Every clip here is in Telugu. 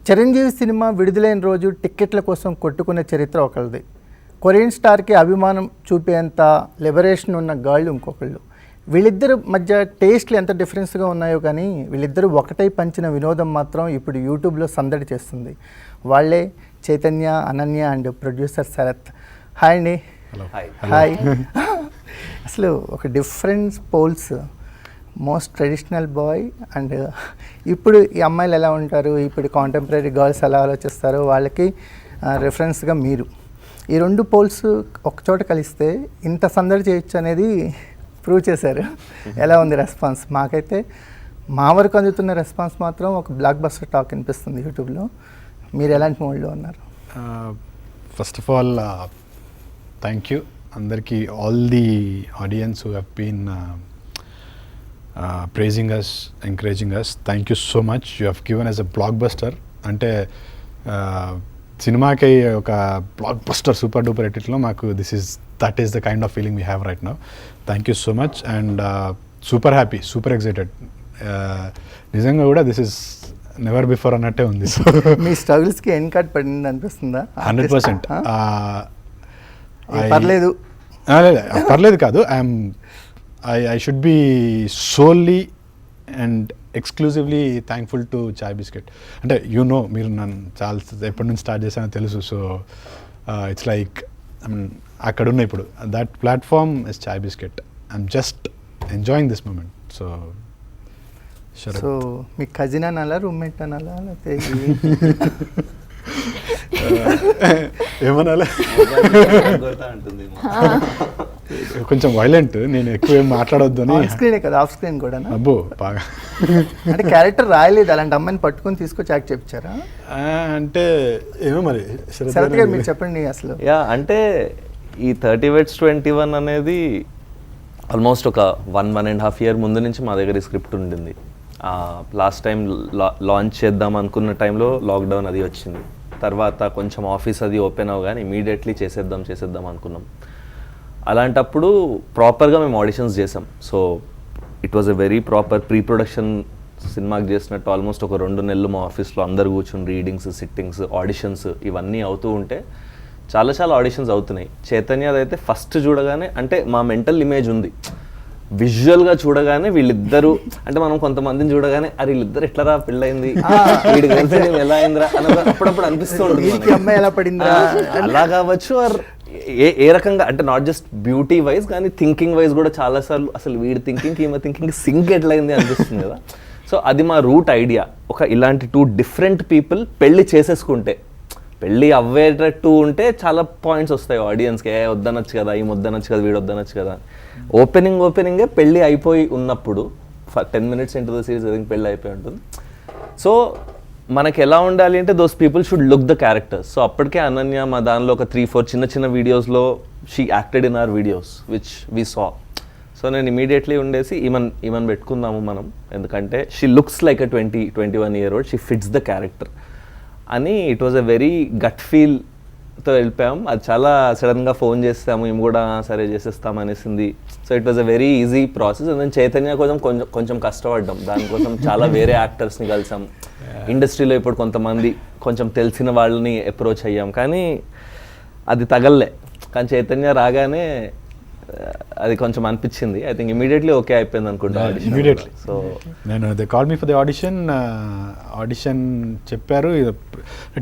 చిరంజీవి సినిమా విడుదలైన రోజు టిక్కెట్ల కోసం కొట్టుకునే చరిత్ర ఒకరిది. కొరియన్ స్టార్కి అభిమానం చూపేంత లిబరేషన్ ఉన్న గాళ్ళు ఇంకొకళ్ళు. వీళ్ళిద్దరు మధ్య టేస్ట్లు ఎంత డిఫరెన్స్గా ఉన్నాయో కానీ వీళ్ళిద్దరూ ఒకటై పంచిన వినోదం మాత్రం ఇప్పుడు యూట్యూబ్లో సందడి చేస్తుంది. వాళ్ళే Chaitanya, Ananya and producer Sharath. Hi అండి. హాయ్. అసలు ఒక difference poles, most traditional boy and ఇప్పుడు ఈ అమ్మాయిలు ఎలా ఉంటారు, ఇప్పుడు కాంటెంపరీ గర్ల్స్ ఎలా ఆలోచిస్తారో వాళ్ళకి రెఫరెన్స్గా మీరు. ఈ రెండు పోల్స్ ఒకచోట కలిస్తే ఇంత సందడి చేయొచ్చు అనేది ప్రూవ్ చేశారు. ఎలా ఉంది రెస్పాన్స్? మాకైతే మా వరకు అందుతున్న రెస్పాన్స్ మాత్రం ఒక బ్లాక్ బస్టర్ టాక్ అనిపిస్తుంది యూట్యూబ్లో. మీరు ఎలాంటి మోడ్లో ఉన్నారు? First of all thank you అందరికీ, all the audience who have been praising us, encouraging us. Thank you so much. You have given us a blockbuster. అంటే సినిమాకి ఒక బ్లాక్ బస్టర్ సూపర్ డూపర్ ఎడిట్లో మాకు that is the kind of feeling we have right now. Thank you so much and super happy, super excited. నిజంగా కూడా దిస్ ఈస్ నెవర్ బిఫోర్ అన్నట్టే ఉంది. మీ స్ట్రగుల్స్కి ఎండ్ కార్డ్ పడింది అనిపిస్తుందా? 100%. పర్లేదు కాదు, I should be solely and exclusively thankful to Chai Biscuit. అంటే మీరు నన్ను చాలా ఎప్పటి నుంచి స్టార్ట్ చేశానో తెలుసు. సో ఇట్స్ లైక్ అక్కడున్న ఇప్పుడు that platform is Chai Biscuit. I'm just enjoying this moment. So మీ కజిన్ అనాలా, రూమ్మేట్ అనాలా, లేకపోతే ఏమనాలి? కొంచెం వైలెంట్, నేను ఎక్కువ ఏం మాట్లాడొద్దు అని. ఆన్ స్క్రీనే కదా, ఆఫ్ స్క్రీన్ కూడా? అబ్బో బాగా. అంటే క్యారెక్టర్ రాయలేదు, అలాంటి అమ్మాయిని పట్టుకొని తీసుకొచ్చి యాక్ట్ చెప్పించారా? అంటే ఏమో మరి శరత్ గారు మీరు చెప్పండి అసలు. అంటే ఈ 30 Weds 21 అనేది ఆల్మోస్ట్ ఒక 1.5 year ముందు నుంచి మా దగ్గర ఈ స్క్రిప్ట్ ఉండింది. లాస్ట్ టైం లాంచ్ చేద్దాం అనుకున్న టైంలో లాక్డౌన్ అది వచ్చింది. తర్వాత కొంచెం ఆఫీస్ అది ఓపెన్ అవ్వగానే ఇమీడియట్లీ చేసేద్దాం అనుకున్నాం. అలాంటప్పుడు ప్రాపర్గా మేము ఆడిషన్స్ చేసాం. So it was a very proper pre production. సినిమాకి చేసినట్టు ఆల్మోస్ట్ ఒక 2 నెలలు మా ఆఫీస్లో అందరు కూర్చుని రీడింగ్స్, సిట్టింగ్స్, ఆడిషన్స్ ఇవన్నీ అవుతూ ఉంటే చాలా ఆడిషన్స్ అవుతున్నాయి. చైతన్యది అయితే ఫస్ట్ చూడగానే అంటే మా మెంటల్ ఇమేజ్ ఉంది, విజువల్గా చూడగానే వీళ్ళిద్దరూ అంటే మనం కొంతమందిని చూడగానే అరే వీళ్ళిద్దరు ఎట్లరా పెళ్ళయింది, వీడికి కలిసి ఎలా అయిందిరా అని అప్పుడప్పుడు అనిపిస్తూ ఉంటుంది. అలా కావచ్చు, ఏ రకంగా అంటే నాట్ జస్ట్ బ్యూటీ వైజ్ కానీ థింకింగ్ వైజ్ కూడా చాలాసార్లు అసలు వీడి థింకింగ్ ఈమె థింకింగ్ సింక్ ఎట్లయింది అనిపిస్తుంది కదా. సో అది మా రూట్ ఐడియా. ఒక ఇలాంటి 2 different people పెళ్ళి చేసేసుకుంటే, పెళ్ళి అవ్వేటట్టు ఉంటే చాలా పాయింట్స్ వస్తాయి ఆడియన్స్కి. వద్దనొచ్చు కదా, ఈ వద్దనొచ్చు కదా, వీడు వద్దనొచ్చు కదా. ఓపెనింగే పెళ్ళి అయిపోయి ఉన్నప్పుడు 10 minutes into the series అది పెళ్ళి అయిపోయి ఉంటుంది. సో మనకి ఎలా ఉండాలి అంటే those people should look the characters. So అప్పటికే అనన్య మా దానిలో ఒక 3-4 చిన్న వీడియోస్లో she acted in our videos which we saw. So నేను ఇమీడియట్లీ ఉండేసి ఈమెన్ పెట్టుకుందాము మనం, ఎందుకంటే she looks like a 21 year old, she fits the character అని. It was a very gut ఫీల్తో వెళ్ళిపోయాం. అది చాలా సడన్గా ఫోన్ చేస్తాము, మేము కూడా సరే చేసేస్తాం అనేసింది. So it was a very easy process. And then Chaitanya కోసం కొంచెం కష్టపడ్డాం. దానికోసం చాలా వేరే యాక్టర్స్ని కలిసాం. ఇండస్ట్రీలో ఇప్పుడు కొంతమంది కొంచెం తెలిసిన వాళ్ళని అప్రోచ్ అయ్యాం, కానీ అది తగల్లే. కానీ చైతన్య రాగానే అది కొంచెం అనిపించింది. ఐ థింక్ ఇమీడియట్లీ ఓకే అయిపోయింది అనుకుంటా. సో నేను they call me for the audition చెప్పారు.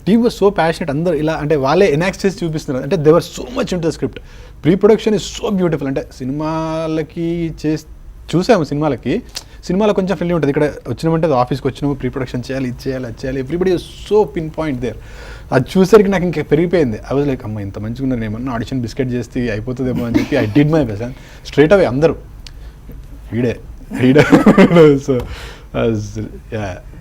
Team was so passionate. అందరూ ఇలా అంటే వాళ్ళే ఎనాక్ట్ చేసి చూపిస్తున్నారు. అంటే they were so much into the script. Pre production is so beautiful. అంటే సినిమాలకి చూసాము, సినిమాలో కొంచెం ఫ్రెండ్లీ ఉంటుంది. ఇక్కడ వచ్చినామంటే ఆఫీస్కి వచ్చినాము, ప్రీ ప్రొడక్షన్ చేయాలి, ఇది చేయాలి, అది చేయాలి. Everybody so pin point there. అది చూసరికి నాకు ఇంకా పెరిగిపోయింది. ఐ వాజ్ లైక్ అమ్మ ఇంత మంచిగా ఉన్నారు, ఏమన్నా ఆడిషన్ బిస్కెట్ చేస్తే అయిపోతుందేమో అని చెప్పి I did my best. Straight away అందరూ ఈడే. సో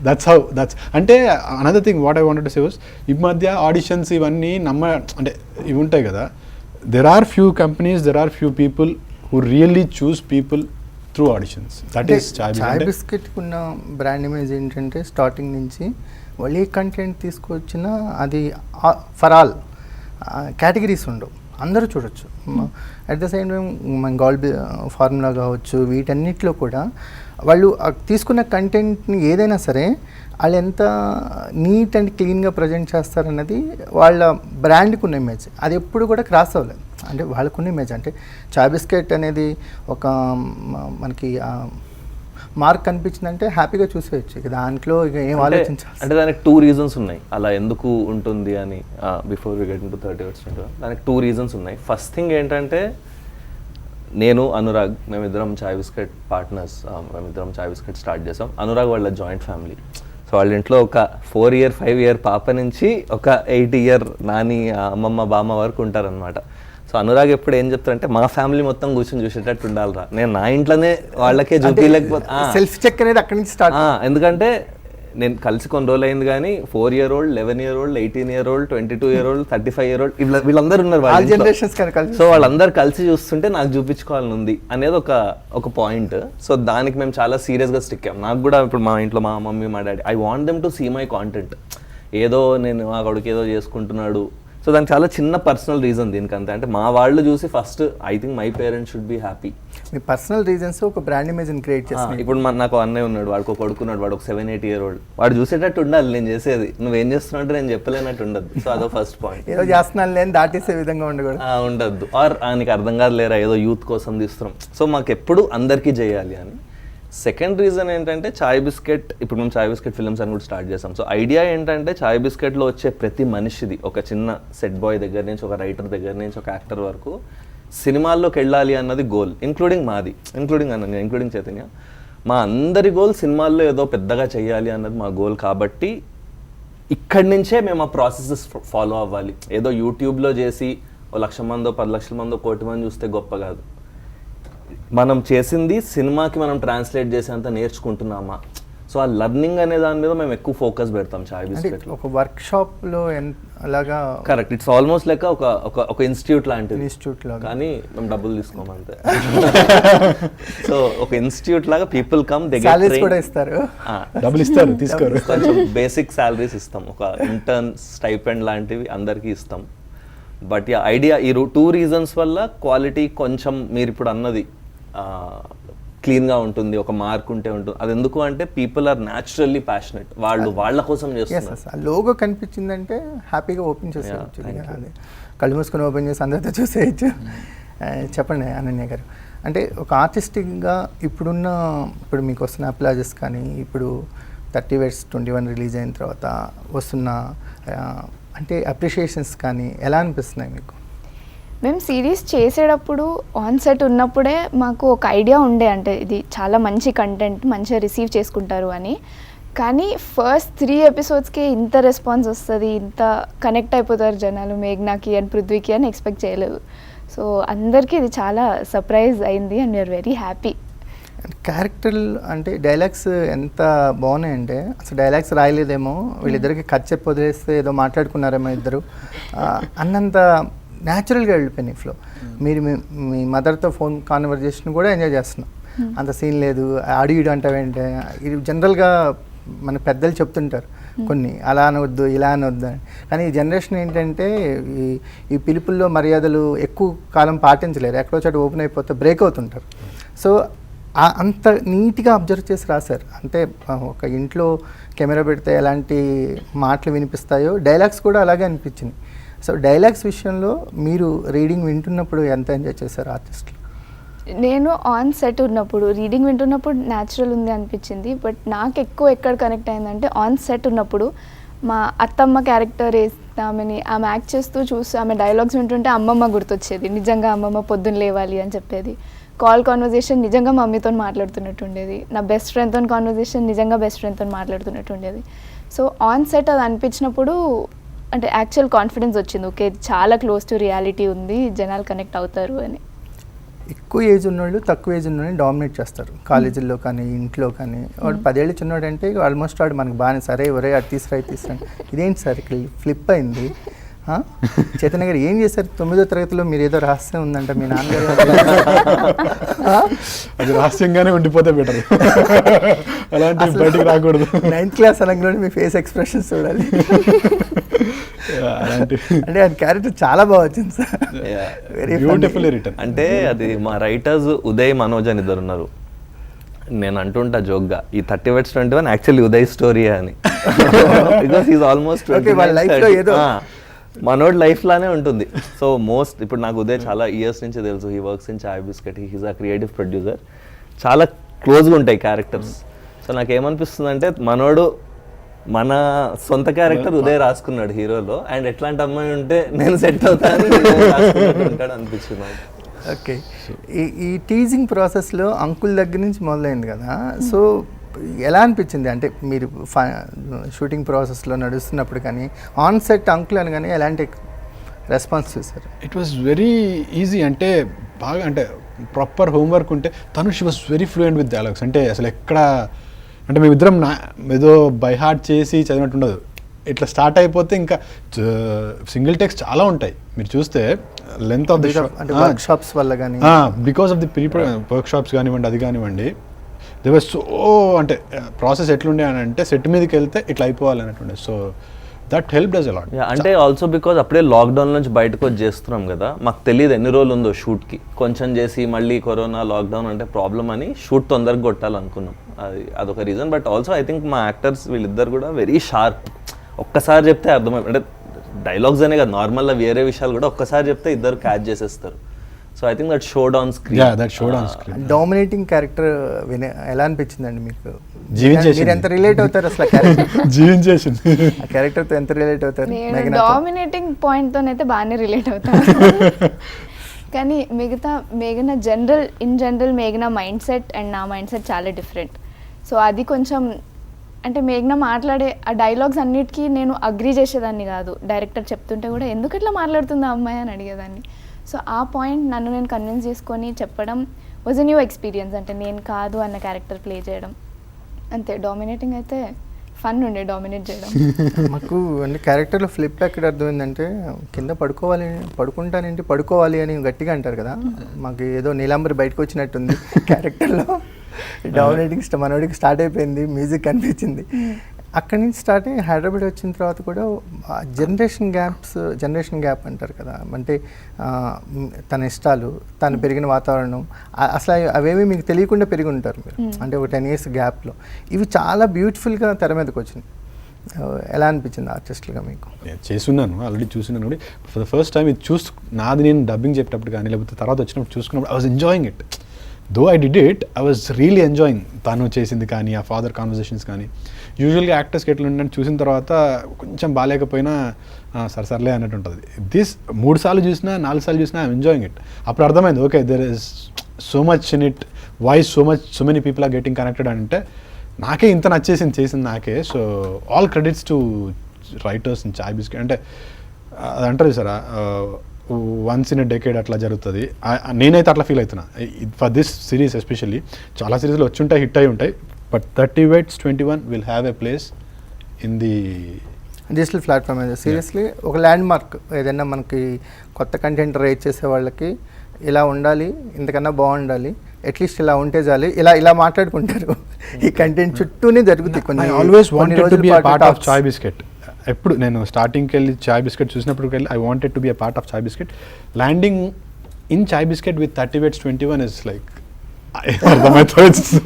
దట్స్ అంటే another thing what I wanted to say was, ఈ మధ్య ఆడిషన్స్ ఇవన్నీ అంటే ఇవి ఉంటాయి కదా. There are few companies, there are few people who really choose people through auditions. That is Chai బిస్కెట్కి ఉన్న బ్రాండ్ ఇమేజ్ ఏంటంటే స్టార్టింగ్ నుంచి వాళ్ళు ఏ కంటెంట్ తీసుకొచ్చినా అది ఫర్ ఆల్ కేటగిరీస్ ఉండవు. అందరూ చూడొచ్చు. అట్ ద సేమ్ టైం మన గోల్డ్ ఫార్ములా కావచ్చు, వీటన్నిటిలో కూడా వాళ్ళు తీసుకున్న కంటెంట్ని ఏదైనా సరే వాళ్ళు ఎంత నీట్ అండ్ క్లీన్గా ప్రజెంట్ చేస్తారన్నది వాళ్ళ బ్రాండ్కి ఉన్న ఇమేజ్. అది ఎప్పుడు కూడా క్రాస్ అవ్వలేదు. అంటే వాళ్ళకున్న ఇమేజ్ అంటే చాయ్ బిస్కెట్ అనేది ఒక మనకి మార్క్ కనిపించిందంటే హ్యాపీగా చూసేయచ్చు. ఇక దాంట్లో ఇక ఏం ఆలోచించాలి అంటే దానికి 2 రీజన్స్ ఉన్నాయి అలా ఎందుకు ఉంటుంది అని. Before we get into 30 words దానికి 2 రీజన్స్ ఉన్నాయి. ఫస్ట్ థింగ్ ఏంటంటే నేను అనురాగ్ మేమిద్దరం చాయ్ బిస్కెట్ పార్ట్నర్స్. మేమిద్దరం చాయ్ బిస్కెట్ స్టార్ట్ చేసాం. అనురాగ్ వాళ్ళ జాయింట్ ఫ్యామిలీ. సో వాళ్ళ ఇంట్లో ఒక 4 year 5 year పాప నుంచి ఒక 8 year నాని అమ్మమ్మ బామ్మ వరకు ఉంటారనమాట. సో అనురాగ్ ఎప్పుడు ఏం చెప్తారంటే మా ఫ్యామిలీ మొత్తం కూర్చొని చూసేటట్టు ఉండాలిరా, నేను నా ఇంట్లోనే వాళ్ళకే చూపించలేకపోతే సెల్ఫ్ చెక్ అనేది అక్కడి నుంచి స్టార్ట్. ఎందుకంటే నేను కలిసి కొన్ని రోజులు అయింది కానీ 4 year old 11 year old 18 year old 22 year old 35 year old వీళ్ళందరూ ఉన్నారు వాళ్ళ జనరేషన్స్. సో వాళ్ళందరూ కలిసి చూస్తుంటే నాకు చూపించుకోవాలని ఉంది అనేది ఒక పాయింట్. సో దానికి మేము చాలా సీరియస్గా స్టిక్ అయ్యాం. నాకు కూడా ఇప్పుడు మా ఇంట్లో మా మమ్మీ మా daddy I want them to see my content. ఏదో నేను మా కొడుకు ఏదో చేసుకుంటున్నాడు. సో దానికి చాలా చిన్న పర్సనల్ రీజన్ దీనికంతే. అంటే మా వాళ్ళు చూసి first I think my parents should be happy. Me personal reasons ఒక బ్రాండ్ ఇమేజ్ని క్రియేట్ చేస్తాను. ఇప్పుడు నాకు అన్నయ్య ఉన్నాడు, వాడికి ఒక కొడుకున్నాడు, వాడు ఒక 7-8 year old. వాడు చూసేటట్టు ఉండాలి నేను చేసేది. నువ్వేం చేస్తున్నావు అంటే నేను చెప్పలేనట్టు ఉండదు. సో అదో ఫస్ట్ పాయింట్. ఏదో చేస్తున్నాను లేని దాటేసే విధంగా ఉండద్దు. ఆర్ నీకు అర్థం కాదు లేరా ఏదో యూత్ కోసం తీస్తున్నాం. సో మాకు ఎప్పుడు అందరికీ చేయాలి అని. సెకండ్ రీజన్ ఏంటంటే చాయ్ బిస్కెట్, ఇప్పుడు మేము చాయ్ బిస్కెట్ ఫిల్మ్స్ అని కూడా స్టార్ట్ చేసాం. సో ఐడియా ఏంటంటే చాయ్ బిస్కెట్లో వచ్చే ప్రతి మనిషిది, ఒక చిన్న సెట్ బాయ్ దగ్గర నుంచి ఒక రైటర్ దగ్గర నుంచి ఒక యాక్టర్ వరకు సినిమాల్లోకి వెళ్ళాలి అన్నది గోల్. ఇంక్లూడింగ్ మాది, ఇంక్లూడింగ్ అనన్య, ఇంక్లూడింగ్ చైతన్య. మా అందరి గోల్ సినిమాల్లో ఏదో పెద్దగా చేయాలి అన్నది మా గోల్. కాబట్టి ఇక్కడి నుంచే మేము ఆ ప్రాసెసెస్ ఫాలో అవ్వాలి. ఏదో యూట్యూబ్లో చేసి 1,00,000 మందో 10 లక్షల మందో 1 కోటి మంది చూస్తే గొప్ప కాదు. మనం చేసింది సినిమాకి మనం ట్రాన్స్లేట్ చేసేంత నేర్చుకుంటున్నామా. సో ఆ లర్నింగ్ అనే దాని మీద మేము ఎక్కువ ఫోకస్ పెడతాం చాయ్ బిస్కెట్. ఒక వర్క్ షాప్లో అలాగా కరెక్ట్. ఇట్స్ ఆల్మోస్ట్ లైక్ ఒక ఇన్స్టిట్యూట్ లాంటిది. ఇన్స్టిట్యూట్ లాగా, కానీ మేము డబ్బులు తీసుకోమంతే. సో ఒక ఇన్స్టిట్యూట్ లాగా పీపుల్ కమ్ కూడా ఇస్తారు, డబ్బులు ఇస్తారు, తీసుకోరు. కొంచెం బేసిక్ సాలరీస్ ఇస్తాం, ఒక ఇంటర్న్ స్టైపెండ్ లాంటివి అందరికీ ఇస్తాం. బట్ ఐడియా ఈ 2 reasons వల్ల క్వాలిటీ కొంచెం మీరు ఇప్పుడు అన్నది క్లీన్గా ఉంటుంది, ఒక మార్క్ ఉంటే ఉంటుంది. అది ఎందుకు అంటే పీపుల్ ఆర్ న్యాచురల్లీ ప్యాషనెట్. వాళ్ళు వాళ్ళ కోసం చేస్తారు. లోగో కనిపించిందంటే హ్యాపీగా ఓపెన్ చేసేయచ్చు, కళ్ళు మూసుకొని ఓపెన్ చేసి అందరితో చూసేయచ్చు. చెప్పండి అనన్య గారు, అంటే ఒక ఆర్టిస్టిక్గా ఇప్పుడు మీకు వస్తున్న అప్లాజెస్ కానీ, ఇప్పుడు 30 Words 21 రిలీజ్ అయిన తర్వాత వస్తున్న అంటే అప్రిషియేషన్స్ కానీ ఎలా అనిపిస్తున్నాయి మీకు? మేము సిరీస్ చేసేటప్పుడు ఆన్ సెట్ ఉన్నప్పుడే మాకు ఒక ఐడియా ఉండే, అంటే ఇది చాలా మంచి కంటెంట్, మంచిగా రిసీవ్ చేసుకుంటారు అని. కానీ ఫస్ట్ 3 episodes ఇంత రెస్పాన్స్ వస్తుంది, ఇంత కనెక్ట్ అయిపోతారు జనాలు మేఘ్నాకి అండ్ పృథ్వీకి అని ఎక్స్పెక్ట్ చేయలేదు. సో అందరికీ ఇది చాలా సర్ప్రైజ్ అయింది and we're very happy. Character అంటే డైలాగ్స్ ఎంత బాగున్నాయంటే అసలు డైలాగ్స్ రాయలేదేమో, వీళ్ళిద్దరికి కట్ చెప్పి వదిలేస్తే ఏదో మాట్లాడుకున్నారేమో ఇద్దరు అన్నంత న్యాచురల్గా వెళ్ళిపోయినాయి ఫ్లో. మీరు మీ మదర్తో ఫోన్ కాన్వర్జేషన్ కూడా ఎంజాయ్ చేస్తున్నాం, అంత సీన్ లేదు. అడిగిడు అంటావేంటే, ఇది జనరల్గా మన పెద్దలు చెప్తుంటారు కొన్ని, అలా అనవద్దు ఇలా అనవద్దు అని. కానీ ఈ జనరేషన్ ఏంటంటే ఈ పిలుపుల్లో మర్యాదలు ఎక్కువ కాలం పాటించలేరు, ఎక్కడో చోట ఓపెన్ అయిపోతే బ్రేక్ అవుతుంటారు. సో అంత నీట్గా అబ్జర్వ్ చేసి రాశారు. అంటే ఒక ఇంట్లో కెమెరా పెడితే ఎలాంటి మాటలు వినిపిస్తాయో డైలాగ్స్ కూడా అలాగే అనిపించింది. సో డైలాగ్స్ విషయంలో మీరు రీడింగ్ వింటున్నప్పుడు ఎంత ఎంజాయ్ చేశారు ఆర్టిస్టులు? నేను ఆన్ సెట్ ఉన్నప్పుడు రీడింగ్ వింటున్నప్పుడు న్యాచురల్ ఉంది అనిపించింది. బట్ నాకు ఎక్కువ ఎక్కడ కనెక్ట్ అయిందంటే ఆన్ సెట్ ఉన్నప్పుడు మా అత్తమ్మ క్యారెక్టర్ ఆమెని ఆమె యాక్ట్ చేస్తూ చూస్తూ ఆమె డైలాగ్స్ వింటుంటే అమ్మమ్మ గుర్తొచ్చేది. నిజంగా అమ్మమ్మ పొద్దున్న లేవాలి అని చెప్పేది. కాల్ కాన్వర్జేషన్ నిజంగా మమ్మీతో మాట్లాడుతున్నట్టు ఉండేది. నా బెస్ట్ ఫ్రెండ్తో కాన్వర్జేషన్ నిజంగా బెస్ట్ ఫ్రెండ్తో మాట్లాడుతున్నట్టు ఉండేది. సో ఆన్ సెట్ అది అనిపించినప్పుడు అంటే యాక్చువల్ కాన్ఫిడెన్స్ వచ్చింది, ఓకే చాలా క్లోజ్ టు రియాలిటీ ఉంది, జనాలు కనెక్ట్ అవుతారు అని. ఎక్కువ ఏజ్ ఉన్నోళ్ళు తక్కువ ఏజ్ ఉన్నోళ్ళని డామినేట్ చేస్తారు కాలేజీల్లో కానీ ఇంట్లో కానీ. వాడు 10 ఏళ్ళు చిన్నవాడు అంటే ఆల్మోస్ట్ వాడు మనకు బాగానే సరే ఎవరే అది తీసుకురా ఇదేంటి సార్ ఇక్కడ ఫ్లిప్ అయింది. చైతన్య గారు ఏం చేశారు 9వ తరగతిలో? మీరు ఏదో రహస్యం ఉందంట మీ నాన్నగారు, అది రహస్యంగానే ఉండిపోతే బెటర్, అలాంటి బయటికి రాకూడదు. 9th class అనగానే మీ ఫేస్ ఎక్స్ప్రెషన్స్ చూడాలి. అలాంటి అంటే ఆయన క్యారెక్టర్ చాలా బాగా వచ్చింది సార్, వెరీ బ్యూటిఫుల్లీ రిటర్న్. అంటే అది మా రైటర్స్ ఉదయ్ మనోజ్ అని ఇద్దరు ఉన్నారు. నేను అంటుంటా జోక్గా, ఈ 30 Weds 21 యాక్చువల్లీ ఉదయ్ స్టోరీ అని. బికాస్ ఈజ్ ఆల్మోస్ట్ Okay, వాళ్ళ life లో ఏదో మనోడ్ లైఫ్ లానే ఉంటుంది. సో ఇప్పుడు నాకు ఉదయ్ చాలా ఇయర్స్ నుంచి తెలుసు. He works in Chai biscuit, he's a creative producer. చాలా క్లోజ్గా ఉంటాయి క్యారెక్టర్స్. సో నాకు ఏమనిపిస్తుంది అంటే మనోడు మన సొంత క్యారెక్టర్ ఉదయ్ రాసుకున్నాడు హీరోలో, అండ్ ఎట్లాంటి అమ్మాయి ఉంటే నేను సెట్ అవుతాను ఉంటాడు అనిపించింది నాకు. ఓకే, ఈ టీజింగ్ ప్రాసెస్లో అంకుల్ దగ్గర నుంచి మొదలైంది కదా, సో ఎలా అనిపించింది అంటే మీరు షూటింగ్ ప్రాసెస్లో నడుస్తున్నప్పుడు కానీ ఆన్ సెట్ అంకుల్ అని కానీ ఎలాంటి రెస్పాన్స్ చూసారు? ఇట్ వాస్ వెరీ ఈజీ, అంటే బాగా అంటే ప్రాపర్ హోంవర్క్ ఉంటే తను she was very fluent with dialogues. అంటే అసలు ఎక్కడ అంటే మేమిద్దరం ఏదో బై హార్ట్ చేసి చదివినట్టు ఉండదు. ఇట్లా స్టార్ట్ అయిపోతే ఇంకా సింగిల్ టెక్స్ట్ చాలా ఉంటాయి. మీరు చూస్తే లెంత్ ఆఫ్ ది అంటే వర్క్ షాప్స్ వల్ల కానీ because of the workshops కానివ్వండి, అది కానివ్వండి, దే వాజ్ సో అంటే ప్రాసెస్ ఎట్లుండే అని అంటే సెట్ మీదకి వెళ్తే ఇట్లా అయిపోవాలి అన్నట్టుండే. So that help does a lot. అంటే ఆల్సో బికాజ్ అప్పుడే లాక్డౌన్ నుంచి బయటకు వచ్చి చేస్తున్నాం కదా, మాకు తెలియదు ఎన్ని రోజులు ఉందో షూట్కి. కొంచెం చేసి మళ్ళీ కరోనా లాక్డౌన్ అంటే ప్రాబ్లం అని షూట్ తొందరగా కొట్టాలనుకున్నాం. అదొక reason. But also I think మా యాక్టర్స్ వీళ్ళిద్దరు కూడా వెరీ షార్ప్. ఒక్కసారి చెప్తే అర్థమై, అంటే డైలాగ్స్ అనే కదా, నార్మల్గా వేరే విషయాలు కూడా ఒక్కసారి చెప్తే ఇద్దరు క్యాచ్ చేసేస్తారు. So I think that showed on screen. That showed on screen. Dominating character ఎలా అనిపించిందండి మీకు? జీవించేసింది. మీరు ఎంత రిలేట్ అవుతారు అసలు ఆ క్యారెక్టర్? జీవించేసింది. ఆ క్యారెక్టర్తో ఎంత రిలేట్ అవుతారు? నేను డామినేటింగ్ పాయింట్తోనైతే బాగానే రిలేట్ అవుతాను. కానీ మిగతా మేఘన ఇన్ జనరల్ మేఘన మైండ్ సెట్ అండ్ నా మైండ్ సెట్ చాలా డిఫరెంట్. సో అది కొంచెం అంటే మేఘన మాట్లాడే ఆ డైలాగ్స్ అన్నిటికీ నేను అగ్రీ చేసేదాన్ని కాదు. డైరెక్టర్ చెప్తుంటే కూడా ఎందుకు ఇట్లా మాట్లాడుతుంది ఆ అమ్మాయి అని అడిగేదాన్ని. సో ఆ పాయింట్ నన్ను నేను కన్విన్స్ చేసుకొని చెప్పడం వాజ్ ఎ న్యూ ఎక్స్పీరియన్స్. అంటే నేను కాదు అన్న క్యారెక్టర్ ప్లే చేయడం అంతే. డామినేటింగ్ అయితే ఫన్ ఉండే డామినేట్ చేయడం. మాకు అంటే క్యారెక్టర్లో ఫ్లిప్ ఎక్కడ అర్థమైందంటే కింద పడుకోవాలి అని గట్టిగా అంటారు కదా, మాకు ఏదో నీలాంబరి బయటకు వచ్చినట్టుంది క్యారెక్టర్లో. డామినేటింగ్ మనోడికి స్టార్ట్ అయిపోయింది, మ్యూజిక్ కనిపించింది. అక్కడి నుంచి స్టార్ట్ అయ్యి హైదరాబాద్ వచ్చిన తర్వాత కూడా జనరేషన్ గ్యాప్ అంటారు కదా, అంటే తన ఇష్టాలు, తను పెరిగిన వాతావరణం, అసలు అవేమీ మీకు తెలియకుండా పెరిగి ఉంటారు మీరు. అంటే ఒక 10 years గ్యాప్లో ఇవి చాలా బ్యూటిఫుల్గా తెర మీదకి వచ్చినాయి. ఎలా అనిపించింది ఆర్టిస్ట్గా మీకు? చేస్తున్నాను, ఆల్రెడీ చూస్తున్నాను కూడా. ఫర్ ద ఫస్ట్ టైం ఇది నాది నేను డబ్బింగ్ చెప్పేటప్పుడు కానీ లేకపోతే తర్వాత వచ్చినప్పుడు చూసుకున్నప్పుడు I was enjoying it. Though I did it, I was really enjoying తను చేసింది కానీ ఆ ఫాదర్ కాన్వర్జేషన్స్ కానీ. యూజువల్గా యాక్టర్స్కి ఎట్లా ఉంటుందని చూసిన తర్వాత కొంచెం బాగాలేకపోయినా సర్లే అన్నట్టు ఉంటుంది. 3 సార్లు చూసినా 4 సార్లు చూసినా ఐఎమ్ ఎంజాయింగ్ ఇట్. అప్పుడు అర్థమైంది, okay there is so much in it, why so many people are getting connected అంటే నాకే ఇంత నచ్చేసింది చేసింది నాకే. So all credits to writers in Chai Bisket. అంటే అది అంటారు sir, once in a decade అట్లా జరుగుతుంది. నేనైతే అట్లా ఫీల్ అవుతున్నా ఫర్ దిస్ సిరీస్ ఎస్పెషల్లీ. చాలా సిరీస్లు వచ్చి ఉంటాయి, హిట్ అయి ఉంటాయి, but 30 Weds 21 will have a place in the digital platform. Seriously ఒక ల్యాండ్ మార్క్. ఏదైనా మనకి కొత్త కంటెంట్ రైట్ చేసే వాళ్ళకి ఇలా ఉండాలి, ఇంతకన్నా బాగుండాలి, అట్లీస్ట్ ఇలా ఉంటే చాలు, ఇలా మాట్లాడుకుంటారు. ఈ కంటెంట్ చుట్టూనే జరుగుతాయి. కొన్ని always wanted to be a part of chai biscuit. ఎప్పుడు నేను స్టార్టింగ్కి వెళ్ళి చాయ్ బిస్కెట్ చూసినప్పటికి వెళ్ళి I wanted to be a part of chai biscuit. Landing in Chai biscuit with 30 Weds 21 is like అర్థమవుతుంది.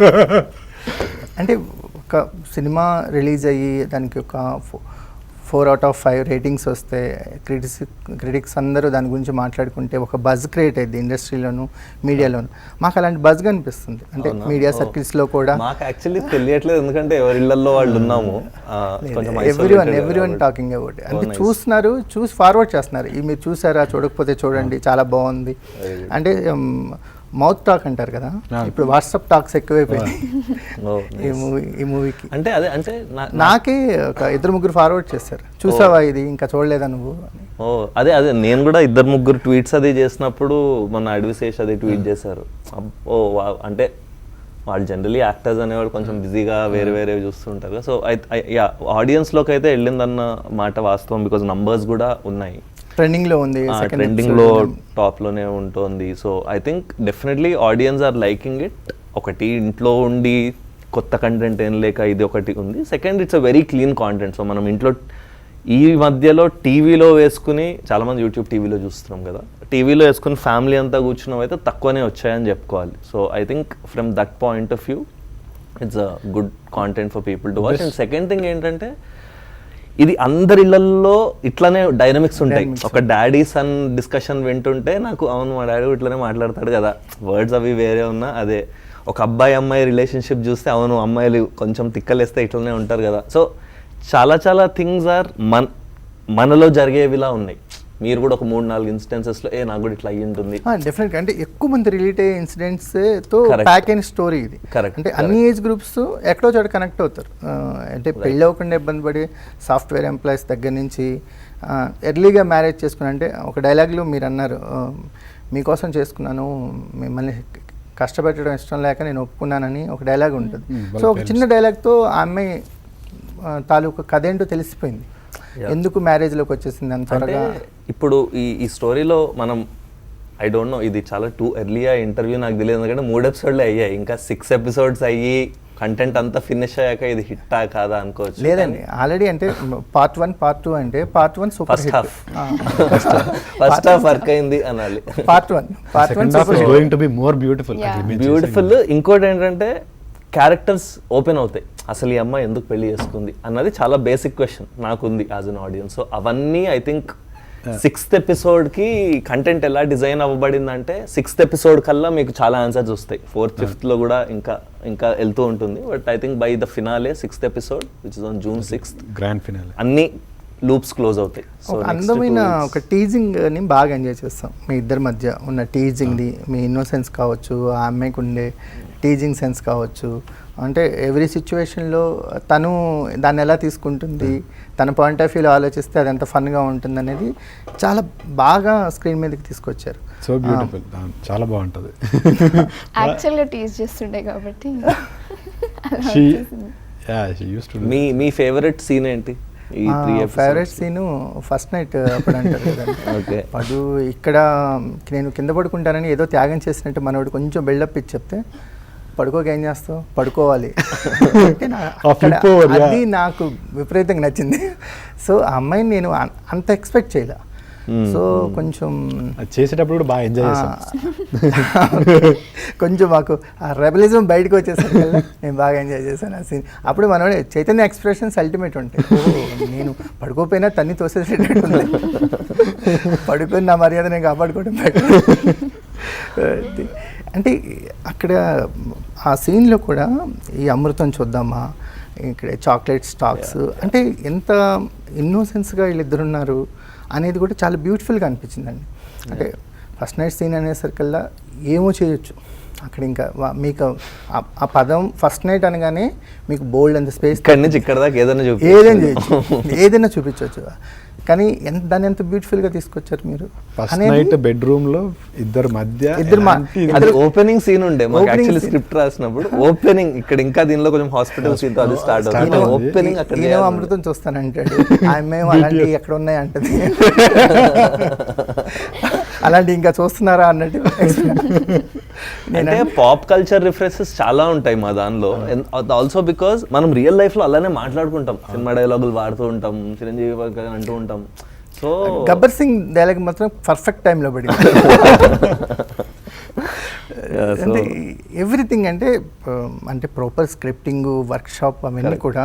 అంటే ఒక సినిమా రిలీజ్ అయ్యి దానికి ఒక 4 out of 5 రేటింగ్స్ వస్తే క్రిటిక్స్ అందరూ దాని గురించి మాట్లాడుకుంటే ఒక బజ్ క్రియేట్ అయ్యింది ఇండస్ట్రీలోను, మీడియాలోను. మాకు అలాంటి బజ్ కనిపిస్తుంది. అంటే మీడియా సర్కిల్స్లో కూడా మాకు యాక్చువల్లీ తెలియట్లేదు, ఎందుకంటే ఎవరి ఇళ్లలో వాళ్ళు ఉన్నాము. Everyone talking about. అంటే చూసి ఫార్వర్డ్ చేస్తున్నారు. ఈ మీరు చూసారా, చూడకపోతే చూడండి, చాలా బాగుంది. అంటే మౌత్ టాక్ అంటారు కదా, ఇప్పుడు వాట్సాప్ టాక్స్ ఎక్కువైపోయినాయి ఈ మూవీకి. అంటే అదే అంటే నాకే ఒక 2-3 ఫార్వర్డ్ చేశారు, చూసావా ఇది, ఇంకా చూడలేదా నువ్వు? అదే నేను కూడా 2-3 ట్వీట్స్ అది చేసినప్పుడు మన అడ్విశేష్ అది ట్వీట్ చేశారు. అంటే వాళ్ళు జనరలీ యాక్టర్స్ అనేవాళ్ళు కొంచెం బిజీగా వేరే చూస్తుంటారు. సో ఆడియన్స్లోకి అయితే వెళ్ళిందన్న మాట వాస్తవం, బికాజ్ నంబర్స్ కూడా ఉన్నాయి. ట్రెండింగ్లో ఉంది, ట్రెండింగ్లో టాప్లోనే ఉంటుంది. So I think definitely audience are liking it. ఒకటి ఇంట్లో ఉండి కొత్త కంటెంట్ ఏం లేక ఇది ఒకటి ఉంది. Second, it's a very clean content. So మనం ఇంట్లో ఈ మధ్యలో టీవీలో వేసుకుని చాలామంది యూట్యూబ్ టీవీలో చూస్తున్నాం కదా, టీవీలో వేసుకుని ఫ్యామిలీ అంతా కూర్చున్నాం అయితే తక్కువనే వచ్చాయని చెప్పుకోవాలి. So I think from that point of view it's a good content for people to watch. And second thing ఏంటంటే ఇది అందరి ఇళ్లల్లో ఇట్లానే డైనమిక్స్ ఉంటాయి. ఒక డాడీ సన్ డిస్కషన్ వింటుంటే నాకు అవును మా డాడీ ఇట్లానే మాట్లాడతాడు కదా, వర్డ్స్ అవి వేరే ఉన్నా అదే. ఒక అబ్బాయి అమ్మాయి రిలేషన్షిప్ చూస్తే అవును అమ్మాయిలు కొంచెం తిక్కలేస్తే ఇట్లనే ఉంటారు కదా. సో చాలా చాలా థింగ్స్ ఆర్ మనలో జరిగేవిలా ఉన్నాయి. మీరు కూడా ఒక 3-4 ఇన్స్టెన్సెస్లో నాకు కూడా ఇట్లా అయ్యి ఉంటుంది. డెఫినెట్గా అంటే ఎక్కువ మంది రిలేట్ అయ్యే ఇన్సిడెంట్స్తో ప్యాక్ అయిన స్టోరీ ఇది. కరెక్ట్. అంటే అన్ని ఏజ్ గ్రూప్స్ ఎక్కడో చోట కనెక్ట్ అవుతారు. అంటే పెళ్ళి అవ్వకుండా ఇబ్బంది పడి సాఫ్ట్వేర్ ఎంప్లాయీస్ దగ్గర నుంచి ఎర్లీగా మ్యారేజ్ చేసుకుని, అంటే ఒక డైలాగ్లో మీరు అన్నారు మీకోసం చేసుకున్నాను, మిమ్మల్ని కష్టపెట్టడం ఇష్టం లేక నేను ఒప్పుకున్నానని ఒక డైలాగ్ ఉంటుంది. సో ఒక చిన్న డైలాగ్తో ఆ అమ్మాయి తాలూకు కథ ఏంటో తెలిసిపోయింది, ఎందుకు మ్యారేజ్లోకి వచ్చేసింది అంత త్వరగా. ఇప్పుడు ఈ స్టోరీలో మనం ఐ డోంట్ నో, ఇది చాలా టూ ఎర్లీ ఇంటర్వ్యూ నాకు తెలియదు, ఎందుకంటే 3 ఎపిసోడ్లే అయ్యాయి, ఇంకా 6 ఎపిసోడ్స్ అయ్యి కంటెంట్ అంతా ఫినిష్ అయ్యాక ఇది హిట్టా కాదా అనుకోవచ్చు. లేదండి, ఆల్రెడీ అంటే పార్ట్ 1 పార్ట్ 2 అంటే part 1 super hit, first half work అయింది అనాలి. Part 1 going to be more beautiful. Beautiful. ఇంకోటి ఏంటంటే క్యారెక్టర్స్ ఓపెన్ అవుతాయి, అసలు ఈ అమ్మాయి ఎందుకు పెళ్లి చేసుకుంది అన్నది చాలా బేసిక్ క్వశ్చన్ నాకుంది యాజ్ అన్ ఆడియన్స్. సో అవన్నీ ఐ థింక్ 6th ఎపిసోడ్కి కంటెంట్ ఎలా డిజైన్ అవ్వబడిందంటే 6th ఎపిసోడ్ కల్లా మీకు చాలా ఆన్సర్స్ వస్తాయి. 4th 5th కూడా ఇంకా వెళ్తూ ఉంటుంది. But I think by the finale 6th episode which is on June 6th grand finale అన్ని లూప్స్ క్లోజ్ అవుతాయి. సో అందమైన ఒక టీజింగ్ని బాగా ఎంజాయ్ చేస్తాం. మీ ఇద్దరి మధ్య ఉన్న టీజింగ్ది, మీ ఇన్నోసెన్స్ కావచ్చు, ఆ అమ్మాయికి ఉండే టీజింగ్ సెన్స్ కావచ్చు, అంటే ఎవ్రీ సిచ్యువేషన్లో తను దాన్ని ఎలా తీసుకుంటుంది, తన పాయింట్ ఆఫ్ వ్యూలో ఆలోచిస్తే అది ఎంత ఫన్గా ఉంటుంది అనేది చాలా బాగా స్క్రీన్ మీదకి తీసుకొచ్చారు. సో బ్యూటిఫుల్, చాలా బాగుంటుంది. యాక్చువల్గా టీజ్ చేస్తుండే కాబట్టి మీ ఫేవరెట్ సీన్ ఏంటి? ఫేవరెట్ సీను ఫస్ట్ నైట్ అప్పుడు అంటారు కదా, అటు ఇక్కడ నేను కింద పడుకుంటానని ఏదో త్యాగం చేసినట్టు మనోడు కొంచెం బిల్డప్ ఇచ్చి చెప్తే పడుకోక ఏం చేస్తావు, పడుకోవాలి అది నాకు విపరీతంగా నచ్చింది. సో ఆ అమ్మాయిని నేను అంత ఎక్స్పెక్ట్ చేయలే. సో కొంచెం చేసేటప్పుడు కూడా బాగా ఎంజాయ్ చేశాను. కొంచెం మాకు ఆ రెబలిజం బయటకు వచ్చేసరికల్లా నేను బాగా ఎంజాయ్ చేశాను ఆ సీన్. అప్పుడు మనం చైతన్య ఎక్స్ప్రెషన్స్ అల్టిమేట్ ఉంటాయి. నేను పడుకోపోయినా తన్ని తోసేసేటట్టు ఉంది, పడుకొని నా మర్యాద నేను కాపాడుకోవడం బెటర్. అంటే అక్కడ ఆ సీన్లో కూడా ఈ అమృతం చూద్దామా, ఇక్కడ చాక్లెట్ స్టాక్స్, అంటే ఎంత ఇన్నోసెన్స్గా వీళ్ళిద్దరున్నారు అనేది కూడా చాలా బ్యూటిఫుల్గా అనిపించిందండి. అంటే ఫస్ట్ నైట్ సీన్ అనేసరికల్లా ఏమో చేయొచ్చు అక్కడ, ఇంకా మీకు ఆ పదం ఫస్ట్ నైట్ అనగానే మీకు బోల్డ్ అంత స్పేస్, ఇక్కడి నుంచి ఇక్కడ దాకా ఏదైనా చేయొచ్చు, ఏదైనా చూపించవచ్చు. కానీ దాన్ని ఎంత బ్యూటిఫుల్గా తీసుకొచ్చారు మీరు. ఫస్ట్ నైట్ బెడ్రూమ్ లో ఇద్దరు మధ్య అది ఓపెనింగ్ సీన్ ఉండే మాకు యాక్చువల్లీ స్క్రిప్ట్ రాసినప్పుడు. ఓపెనింగ్ ఇక్కడ ఇంకా దీనిలో కొంచెం హాస్పిటల్ సీన్ తో అది స్టార్ట్ అవుతుంది. ఓపెనింగ్ అక్కడ అమృతం చూస్తానంటాడు, ఆమె అలాంటి ఎక్కడ ఉన్నాయి అంటది, అలాంటి ఇంకా చూస్తున్నారా అన్నట్టు. అంటే పాప్ కల్చర్ రిఫరెన్సెస్ చాలా ఉంటాయి మా దానిలో. ఆల్సో బికాస్ మనం రియల్ లైఫ్ లో అలానే మాట్లాడుకుంటాం, సినిమా డైలాగులు వాడుతూ ఉంటాం, చిరంజీవి అంటూ ఉంటాం. సో గబ్బర్ సింగ్ డైలాగ్ మాత్రం పర్ఫెక్ట్ టైంలో పడింది. అంటే ఎవ్రీథింగ్ అంటే ప్రాపర్ స్క్రిప్టింగ్, వర్క్షాప్ అవన్నీ కూడా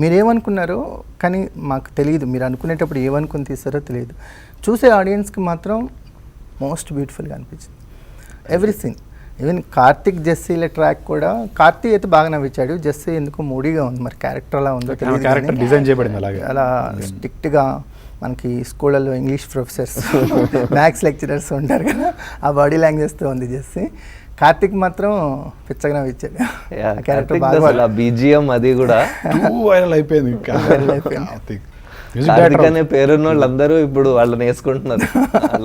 మీరేమనుకున్నారో కానీ మాకు తెలియదు, మీరు అనుకునేటప్పుడు ఏమనుకుని తీస్తారో తెలియదు. చూసే ఆడియన్స్కి మాత్రం మోస్ట్ బ్యూటిఫుల్గా అనిపించింది ఎవ్రీ సీన్. ఈవెన్ కార్తిక్ జెస్సీల ట్రాక్ కూడా, కార్తీ అయితే బాగా నవ్వించాడు, జెస్సీ ఎందుకు మూడీగా ఉంది, మరి క్యారెక్టర్ అలా ఉందో తెలియదు, డిజైన్ చేయబడింది అలాగే, అలా స్ట్రిక్ట్గా మనకి స్కూళ్ళల్లో ఇంగ్లీష్ ప్రొఫెసర్స్ మ్యాథ్స్ లెక్చరర్స్ ఉంటారు కదా, ఆ బాడీ లాంగ్వేజ్తో ఉంది జెస్సీ. కార్తిక్ మాత్రం పిచ్చగా నవ్వించాడు, క్యారెక్టర్ బాగా, బీజిఎం అది కూడా వైరల్ అయిపోయింది. కార్తిక్ అనే పేరున్న వాళ్ళందరూ ఇప్పుడు వాళ్ళని వేసుకుంటున్నారు.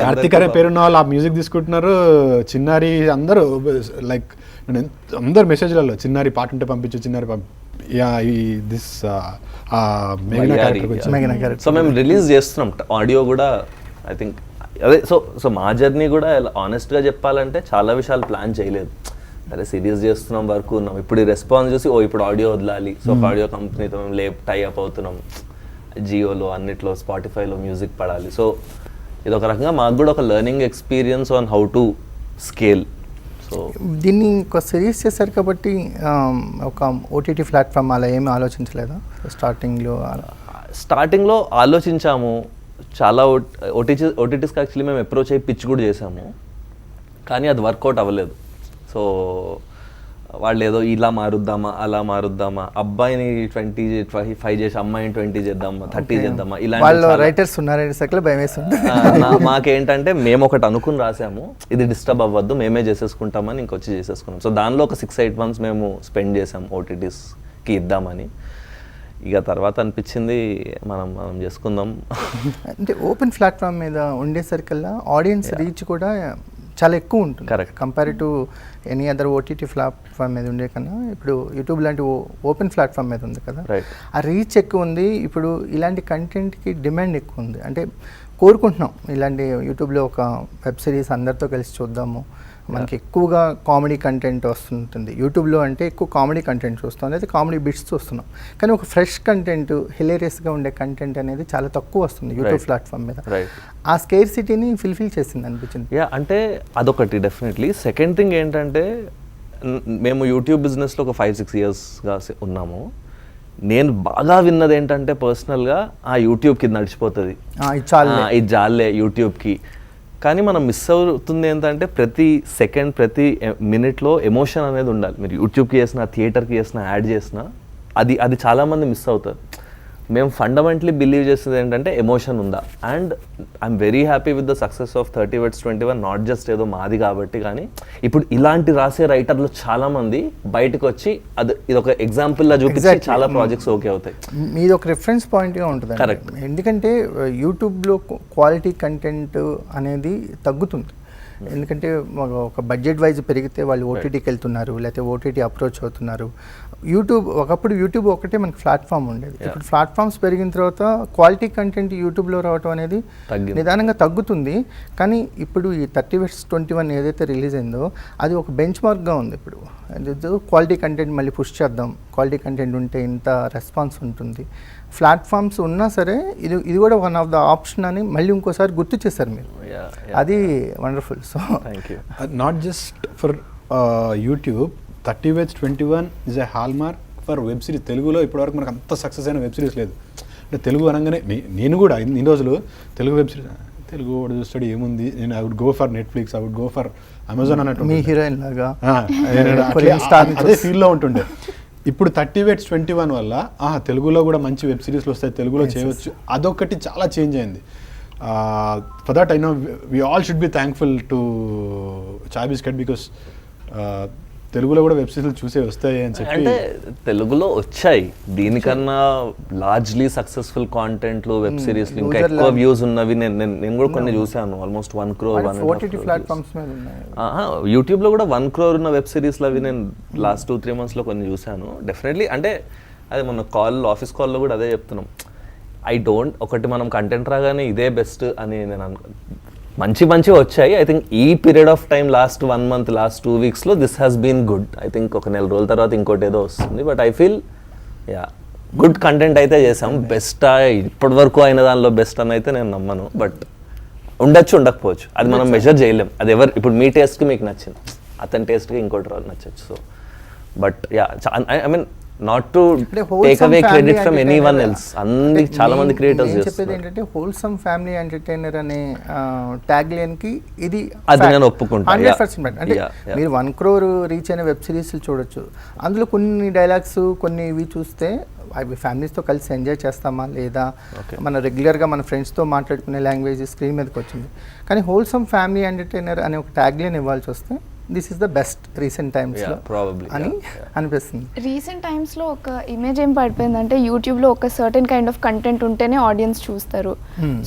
కార్తిక్ అనే పేరున్న వాళ్ళు ఆ మ్యూజిక్ తీసుకుంటున్నారు. చిన్నారి అందరూ లైక్ అందరు మెసేజ్లలో చిన్నారి పాట ఉంటే పంపించు, చిన్నారి సో మేము రిలీజ్ చేస్తున్నాం ఆడియో కూడా. ఐ థింక్ అదే సో మా జర్నీ కూడా ఆనెస్ట్గా చెప్పాలంటే చాలా విషయాలు ప్లాన్ చేయలేదు. సరే సిరీస్ చేస్తున్నాం, వర్క్ ఉన్నాం, ఇప్పుడు ఈ రెస్పాన్స్ చూసి ఇప్పుడు ఆడియో వదలాలి, సో ఆడియో కంపెనీతో మేము టై అప్ అవుతున్నాం. జియోలో అన్నిట్లో స్పాటిఫైలో మ్యూజిక్ పడాలి. సో ఇది ఒక రకంగా మాకు కూడా ఒక learning experience on how to scale. So దీన్ని ఇంకో సిరీస్ చేశారు కాబట్టి ఒక ఓటీటీ ప్లాట్ఫామ్ అలా ఏమీ ఆలోచించలేదా స్టార్టింగ్లో ఆలోచించాము, చాలా ఓటీటీస్కి యాక్చువల్లీ మేము అప్రోచ్ అయ్యి పిచ్ కూడా చేసాము, కానీ అది వర్కౌట్ అవ్వలేదు. సో వాళ్ళు ఏదో ఇలా మారుద్దామా అలా మారుద్దామా, అబ్బాయిని 25 చేసి అమ్మాయిని 20 చేద్దామా 30 చేద్దామా వాళ్ళు రైటర్స్ ఉన్నారండి సకల భయం వేస్తుంది. మాకేంటంటే మేము ఒకటి అనుకుని రాసాము, ఇది డిస్టర్బ్ అవ్వద్దు మేమే చేసేసుకుంటామని ఇంకొచ్చి చేసేసుకున్నాం. సో దానిలో ఒక 6-8 months మేము స్పెండ్ చేసాం ఓటీటీస్కి ఇద్దామని. ఇక తర్వాత అనిపించింది మనం చేసుకుందాం. అంటే ఓపెన్ ప్లాట్ఫామ్ మీద ఉండేసరికల్లా ఆడియన్స్ రీచ్ కూడా చాలా ఎక్కువ ఉంటుంది. Correct. Compare to any other OTT platform మీద ఉండే కన్నా ఇప్పుడు యూట్యూబ్ లాంటి ఓపెన్ ప్లాట్ఫామ్ మీద ఉంది కదా, ఆ రీచ్ ఎక్కువ ఉంది. ఇప్పుడు ఇలాంటి కంటెంట్కి డిమాండ్ ఎక్కువ ఉంది. అంటే కోరుకుంటున్నాం ఇలాంటి యూట్యూబ్లో ఒక వెబ్ సిరీస్ అందరితో కలిసి చూద్దాము, మనకి ఎక్కువగా కామెడీ కంటెంట్ వస్తుంటుంది. యూట్యూబ్లో అంటే ఎక్కువ కామెడీ కంటెంట్ చూస్తాం, లేదా కామెడీ బిట్స్ చూస్తున్నాం. కానీ ఒక ఫ్రెష్ కంటెంట్, హిలేరియస్గా ఉండే కంటెంట్ అనేది చాలా తక్కువ వస్తుంది యూట్యూబ్ ప్లాట్ఫామ్ మీద. ఆ స్కేర్ సిటీని ఫిల్ఫిల్ చేసింది అనిపించింది. అంటే అదొకటి డెఫినెట్లీ. సెకండ్ థింగ్ ఏంటంటే మేము యూట్యూబ్ బిజినెస్లో ఒక 5-6 yearsగా ఉన్నాము. నేను బాగా విన్నది ఏంటంటే పర్సనల్గా ఆ యూట్యూబ్కి నడిచిపోతుంది, ఇది జాలే యూట్యూబ్కి. కానీ మనం మిస్ అవుతుంది ఏంటంటే ప్రతి సెకండ్ ప్రతి మినిట్లో ఎమోషన్ అనేది ఉండాలి. మీరు యూట్యూబ్కి చేసిన, థియేటర్కి చేసిన, యాడ్ చేసిన, అది చాలామంది మిస్ అవుతారు. మేము ఫండమెంటలీ బిలీవ్ చేసేది ఏంటంటే ఎమోషన్ ఉందా. And I'm very happy with the success of 30/21. Not just ఏదో మాది కాబట్టి, కానీ ఇప్పుడు ఇలాంటి రాసే రైటర్లు చాలామంది బయటకు వచ్చి ఇది ఒక ఎగ్జాంపుల్లా చూపించి చాలా ప్రాజెక్ట్స్ ఓకే అవుతాయి. మీది ఒక రిఫరెన్స్ పాయింట్గా ఉంటుంది. కరెక్ట్. ఎందుకంటే యూట్యూబ్లో క్వాలిటీ కంటెంట్ అనేది తగ్గుతుంది. ఎందుకంటే ఒక బడ్జెట్ వైజ్ పెరిగితే వాళ్ళు ఓటీటీకి వెళ్తున్నారు, లేకపోతే ఓటీటీ అప్రోచ్ అవుతున్నారు. ఒకప్పుడు యూట్యూబ్ ఒకటే మనకి ప్లాట్ఫామ్ ఉండేది. ఇప్పుడు ప్లాట్ఫామ్స్ పెరిగిన తర్వాత క్వాలిటీ కంటెంట్ యూట్యూబ్లో రావడం అనేది నిదానంగా తగ్గుతుంది. కానీ ఇప్పుడు ఈ 30/21 ఏదైతే రిలీజ్ అయిందో అది ఒక బెంచ్ మార్క్గా ఉంది. ఇప్పుడు క్వాలిటీ కంటెంట్ మళ్ళీ పుష్ చేద్దాం, క్వాలిటీ కంటెంట్ ఉంటే ఇంత రెస్పాన్స్ ఉంటుంది. ప్లాట్ఫామ్స్ ఉన్నా సరే ఇది కూడా వన్ ఆఫ్ ద ఆప్షన్ అని మళ్ళీ ఇంకోసారి గుర్తు చేశారు మీరు. అది wonderful. So not just for YouTube, 30/21 is a hall mark for web series. తెలుగులో ఇప్పటివరకు మనకు అంత సక్సెస్ అయిన వెబ్ సిరీస్ లేదు. అంటే తెలుగు అనగానే నేను కూడా ఇన్ని రోజులు తెలుగు వెబ్ సిరీస్, తెలుగు వాడు చూస్తాడు ఏముంది, నేను I would go for Netflix, I would go for Amazon అన్నట్టు. మీ హీరోయిన్ లాగా అదే ఫీల్డ్లో ఉంటుండే. ఇప్పుడు 30/21 వల్ల తెలుగులో కూడా మంచి వెబ్ సిరీస్లు వస్తాయి, తెలుగులో చేయవచ్చు, అదొకటి చాలా చేంజ్ అయింది. For that I know we all should be thankful to Chai Bisket, because తెలుగులో కూడా వెబ్ సిరీస్లు చూసే వస్తాయి అని చెప్పి. అంటే తెలుగులో వచ్చాయి, దీనికన్నా లార్జ్లీ సక్సెస్ఫుల్ కాంటెంట్లు వెబ్ సిరీస్లు ఇంకా ఎక్కువ వ్యూస్ ఉన్నవి నేను కూడా కొన్ని చూసాను. ఆల్మోస్ట్ 1 crore యూట్యూబ్లో కూడా 1 crore ఉన్న వెబ్ సిరీస్లు అవి నేను లాస్ట్ 2-3 monthsలో కొన్ని చూసాను. డెఫినెట్లీ అంటే అది మన ఆఫీస్ కాల్లో కూడా అదే చెప్తున్నాం. ఒకటి మనం కంటెంట్ రాగానే ఇదే బెస్ట్ అని నేను మంచి వచ్చాయి. ఐ థింక్ ఈ period of time last 1 month, last 2 weeksలో this has been good. I think ఒక 4 రోజుల తర్వాత ఇంకోటి ఏదో వస్తుంది. But I feel good content అయితే చేసాం. బెస్ట్ ఇప్పటి వరకు అయిన దానిలో బెస్ట్ అని అయితే నేను నమ్మను. బట్ ఉండకపోవచ్చు, అది మనం మెజర్ చేయలేం. అది ఇప్పుడు మీ టేస్ట్కి మీకు నచ్చింది, అతని టేస్ట్కి ఇంకోటి నచ్చచ్చు. So but I mean not to take away credit from anyone else. చాలా మంది క్రియేటర్స్ చెప్పేది ఏంటంటే హోల్సమ్ ఫ్యామిలీ ఎంటర్టైనర్ అనే ట్యాగ్ లైన్ కి ఇది అది నేను ఒప్పుకుంటాను. 100%. అంటే మీరు 1 crore రీచ్ అయిన వెబ్ సిరీస్ చూడొచ్చు. అందులో కొన్ని డైలాగ్స్ కొన్ని ఇవి చూస్తే అవి ఫ్యామిలీస్తో కలిసి ఎంజాయ్ చేస్తామా లేదా, మన రెగ్యులర్గా మన ఫ్రెండ్స్తో మాట్లాడుకునే లాంగ్వేజ్ స్క్రీన్ మీదకి వచ్చింది. కానీ హోల్సమ్ ఫ్యామిలీ ఎంటర్టైనర్ అనే ఒక ట్యాగ్ లైన్ ఇవ్వాల్సి వస్తే this is the best recent టైమ్స్లో అని అనిపిస్తుంది. రీసెంట్ టైమ్స్లో ఒక ఇమేజ్ ఏం పడిపోయిందంటే యూట్యూబ్లో ఒక సర్టెన్ కైండ్ ఆఫ్ కంటెంట్ ఉంటేనే ఆడియన్స్ చూస్తారు.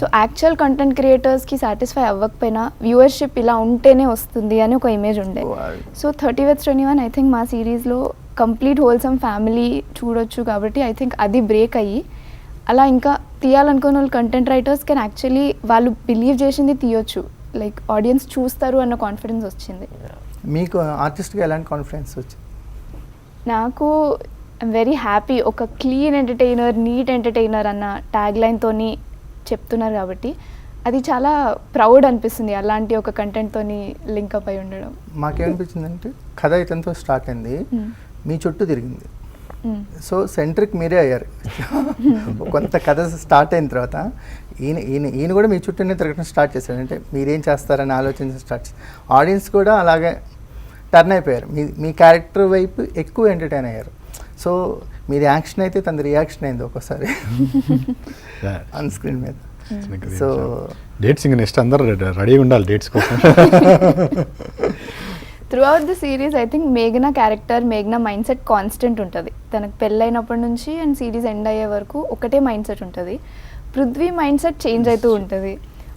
సో యాక్చువల్ కంటెంట్ క్రియేటర్స్కి సాటిస్ఫై అవ్వకపోయినా వ్యూవర్షిప్ ఇలా ఉంటేనే వస్తుంది అని ఒక ఇమేజ్ ఉండే. సో 30/21 ఐ థింక్ మా సిరీస్లో కంప్లీట్ హోల్సమ్ ఫ్యామిలీ చూడొచ్చు కాబట్టి ఐ థింక్ అది బ్రేక్ అయ్యి అలా ఇంకా తీయాలనుకున్న వాళ్ళు కంటెంట్ రైటర్స్ కెన్ యాక్చువల్లీ వాళ్ళు బిలీవ్ చేసింది తీయొచ్చు, లైక్ ఆడియన్స్ చూస్తారు అన్న కాన్ఫిడెన్స్ వచ్చింది. మీకు ఆర్టిస్ట్గా ఎలాంటి కాన్ఫిడెన్స్ వచ్చింది? నాకు ఐమ్ వెరీ హ్యాపీ. ఒక క్లీన్ ఎంటర్టైనర్, నీట్ ఎంటర్టైనర్ అన్న ట్యాగ్ లైన్తోని చెప్తున్నారు కాబట్టి అది చాలా ప్రౌడ్ అనిపిస్తుంది అలాంటి ఒక కంటెంట్తోని లింకప్ అయి ఉండడం. మాకేమనిపించిందంటే కథ ఇతనితో స్టార్ట్ అయింది, మీ చుట్టూ తిరిగింది. సో సెంట్రిక్ మీరే అయ్యారు. కొంత కథ స్టార్ట్ అయిన తర్వాత ఈయన కూడా మీ చుట్టూనే తిరగడం స్టార్ట్ చేశాడు. అంటే మీరేం చేస్తారని ఆలోచించడం స్టార్ట్ చేశారు. ఆడియన్స్ కూడా అలాగే టర్న్ అయిపోయారు, మీ క్యారెక్టర్ వైపు ఎక్కువ ఎంటర్టైన్ అయ్యారు. సో మీది యాక్షన్ అయితే తనది రియాక్షన్ అయింది ఒక్కోసారి ఆన్ స్క్రీన్ మీద. సో డేట్స్ ఇంకా నెక్స్ట్ అందరూ రెడీగా ఉండాలి డేట్స్ కోసం. Through out the series I think మేఘనా క్యారెక్టర్, మేఘనా మైండ్ సెట్ కాన్స్టెంట్ ఉంటుంది. తనకు పెళ్ళైనప్పటి నుంచి అండ్ సిరీస్ ఎండ్ అయ్యే వరకు ఒకటే మైండ్ సెట్ ఉంటుంది. పృథ్వీ మైండ్ సెట్ చేంజ్ అవుతూ ఉంటుంది.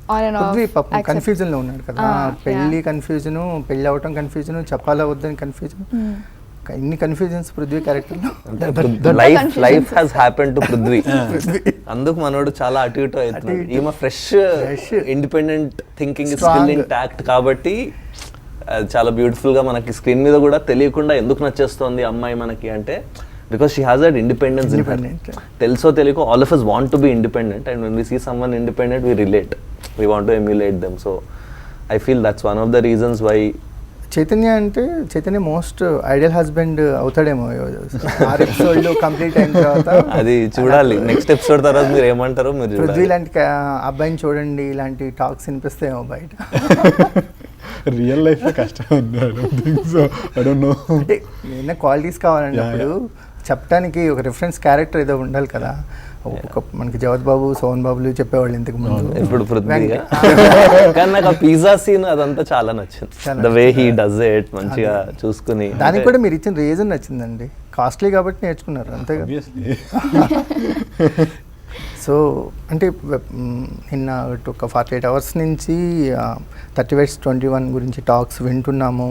పృథ్వీ పాపం కన్ఫ్యూజన్లో ఉన్నాడు కదా, పెళ్ళి కన్ఫ్యూజను, పెళ్ళి అవటం కన్ఫ్యూజను, చెప్పాలా వద్దని కన్ఫ్యూజన్, ఇన్ని కన్ఫ్యూజన్స్ పృథ్వీ క్యారెక్టర్లో. Life has happen to Prithvi. అందుకు మనోడు చాలా అటు ఇటు అవుతున్నాడు. ఈమె fresh independent thinking, skill intact కాబట్టి అది చాలా బ్యూటిఫుల్గా మనకి స్క్రీన్ మీద కూడా తెలియకుండా ఎందుకు నచ్చేస్తోంది అమ్మాయి మనకి అంటే because she has that independence in her. తెలుసో తెలియకో all of us want to be independent, and when we see someone independent we relate, we want to emulate them. So I feel that's one of the reasons why Chaitanya most ideal husband అవుతాడేమో 6 ఎపిసోడ్లు కంప్లీట్ అయిన తర్వాత. అది చూడాలి నెక్స్ట్ ఎపిసోడ్ తర్వాత మీరు ఏమంటారో మీరు. పృథ్వీ లాంటి అబ్బాయిని చూడండి, ఇలాంటి టాక్స్ వినిపిస్తాయేమో బయట. రియల్ లైఫ్ కష్టం అంటే నిన్న క్వాలిటీస్ కావాలన్నప్పుడు చెప్పడానికి ఒక రిఫరెన్స్ క్యారెక్టర్ ఏదో ఉండాలి కదా. ఒక మనకి జగత్ బాబు, సోహన్ బాబులు చెప్పేవాళ్ళు ఇంతకు ముందు. ఇప్పుడు పృథ్వీగా కానీ నాకు ఆ పిజ్జా సీన్ అదంతా చాలా నచ్చింది. The way he does it మంచిగా చూసుకుని. దానికి కూడా మీరు ఇచ్చిన రీజన్ నచ్చిందండి, కాస్ట్లీ కాబట్టి నేర్చుకున్నారు అంతే కదా. సో అంటే నిన్న ఒక 48 hours నుంచి 30/21 గురించి టాక్స్ వింటున్నాము,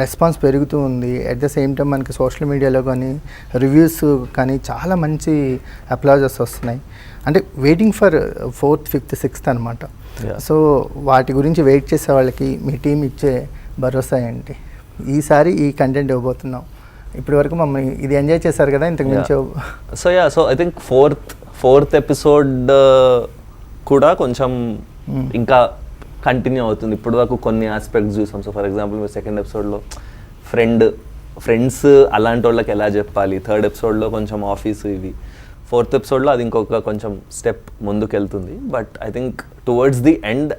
రెస్పాన్స్ పెరుగుతూ ఉంది. అట్ ద సేమ్ టైం మనకి సోషల్ మీడియాలో కానీ రివ్యూస్ కానీ చాలా మంచి అప్లాజెస్ వస్తున్నాయి. అంటే waiting for 4th, 5th, 6th అనమాట. సో వాటి గురించి వెయిట్ చేసే వాళ్ళకి మీ టీం ఇచ్చే భరోసా ఏంటి? ఈసారి ఈ కంటెంట్ ఇవ్వబోతున్నాం. ఇప్పటి వరకు మమ్మల్ని ఇది ఎంజాయ్ చేశారు కదా, ఇంతకు మించి. So I think fourth episode కూడా కొంచెం ఇంకా కంటిన్యూ అవుతుంది. ఇప్పుడు వరకు కొన్ని ఆస్పెక్ట్స్ చూసాం. సో ఫర్ ఎగ్జాంపుల్ మీరు సెకండ్ ఎపిసోడ్లో ఫ్రెండ్స్ అలాంటి వాళ్ళకి ఎలా చెప్పాలి, థర్డ్ ఎపిసోడ్లో కొంచెం ఆఫీసు ఇవి, ఫోర్త్ ఎపిసోడ్లో అది ఇంకొక కొంచెం స్టెప్ ముందుకు వెళ్తుంది. But I think towards the end,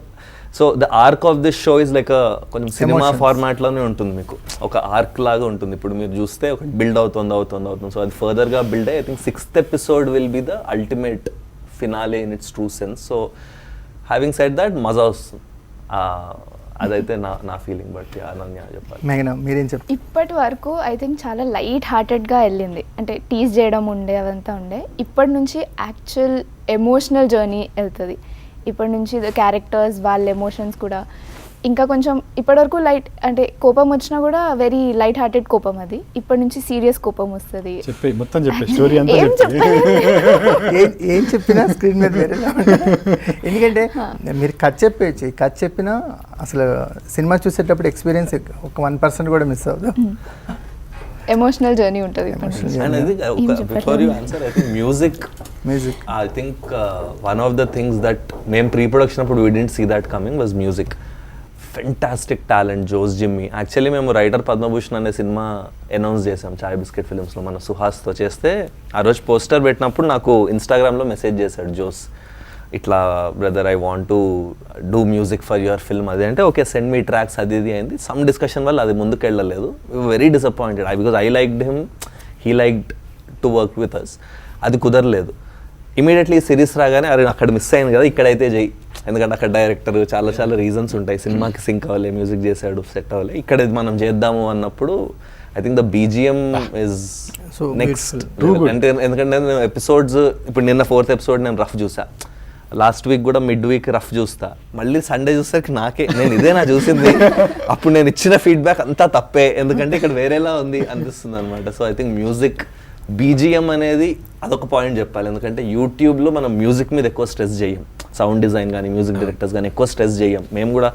so the arc of this show is like కొంచెం సినిమా ఫార్మాట్లోనే ఉంటుంది. మీకు ఒక ఆర్క్ లాగా ఉంటుంది. ఇప్పుడు మీరు చూస్తే ఒక బిల్డ్ అవుతుంది. సో అది ఫర్దర్గా బిల్డ్ అయ్యి I think 6th episode will be the ultimate finale in it's true sense. So having said that మజా వస్తుంది. అదైతే నా ఫీలింగ్. బట్ అనన్య చెప్పాలి. మేఘనా మీరేం చెప్తారు? ఇప్పటి వరకు ఐ థింక్ చాలా లైట్ హార్టెడ్గా వెళ్ళింది. అంటే టీజ్ చేయడం ఉండే అవంతా ఉండే. ఇప్పటి నుంచి యాక్చువల్ ఎమోషనల్ జర్నీ వెళ్తుంది. ఇప్పటి నుంచి క్యారెక్టర్స్ వాళ్ళ ఎమోషన్స్ కూడా ఇంకా కొంచెం ఇప్పటివరకు లైట్, అంటే కోపం వచ్చినా కూడా వెరీ లైట్ హార్టెడ్ కోపం. అది ఇప్పటి నుంచి సీరియస్ కోపం వస్తుంది. మొత్తం చెప్పే స్టోరీ అంతా ఏం చెప్పినా స్క్రీన్ మీద వేరే. ఎందుకంటే మీరు కథ చెప్పినా అసలు సినిమా చూసేటప్పుడు ఎక్స్పీరియన్స్ ఒక 1% కూడా మిస్ అవ్వదు. ఎమోషనల్ జర్నీ ఉంటుంది. Before you answer, I think music I think one of the things that మేము ప్రీ ప్రొడక్షన్ అప్పుడు we didn't see that coming was music. Fantastic talent Jose Jimmy. Actually మేము రైటర్ పద్మభూషణ్ అనే సినిమా అనౌన్స్ చేసాం చాయ్ బిస్కెట్ ఫిలిమ్స్లో మన సుహాస్తో చేస్తే. ఆ రోజు పోస్టర్ పెట్టినప్పుడు నాకు ఇన్స్టాగ్రామ్లో మెసేజ్ చేశాడు జోస్, ఇట్లా brother I want to do music for your film. అది అంటే ఓకే సెండ్ మీ ట్రాక్స్ అది ఇది అయింది. సమ్ డిస్కషన్ వల్ల అది ముందుకు వెళ్ళలేదు. Very disappointed because I liked him, he liked to work with us. అది కుదరలేదు. ఇమీడియట్లీ సిరీస్ రాగానే అరే అక్కడ మిస్ అయింది కదా, ఇక్కడైతే చెయ్యి, ఎందుకంటే అక్కడ డైరెక్టర్ చాలా రీజన్స్ ఉంటాయి, సినిమాకి సింక్ అవ్వాలి, మ్యూజిక్ చేశాడు, సెట్ అవ్వాలి, ఇక్కడ మనం చేద్దాము అన్నప్పుడు I think the BGM is next. అంటే ఎందుకంటే ఎపిసోడ్స్ ఇప్పుడు నిన్న 4th ఎపిసోడ్ నేను రఫ్ చూసా, లాస్ట్ వీక్ కూడా మిడ్ వీక్ రఫ్ చూస్తా, మళ్ళీ సండే చూసేసరికి నేను ఇదే నా చూసింది, అప్పుడు నేను ఇచ్చిన ఫీడ్బ్యాక్ అంతా తప్పే, ఎందుకంటే ఇక్కడ వేరేలా ఉంది అనిపిస్తుంది అనమాట. So I think music BGM అనేది అదొక పాయింట్ చెప్పాలి. ఎందుకంటే యూట్యూబ్లో మనం మ్యూజిక్ మీద ఎక్కువ స్ట్రెస్ చేయం, సౌండ్ డిజైన్ కానీ మ్యూజిక్ డైరెక్టర్స్ కానీ ఎక్కువ స్ట్రెస్ చేయం. మేము కూడా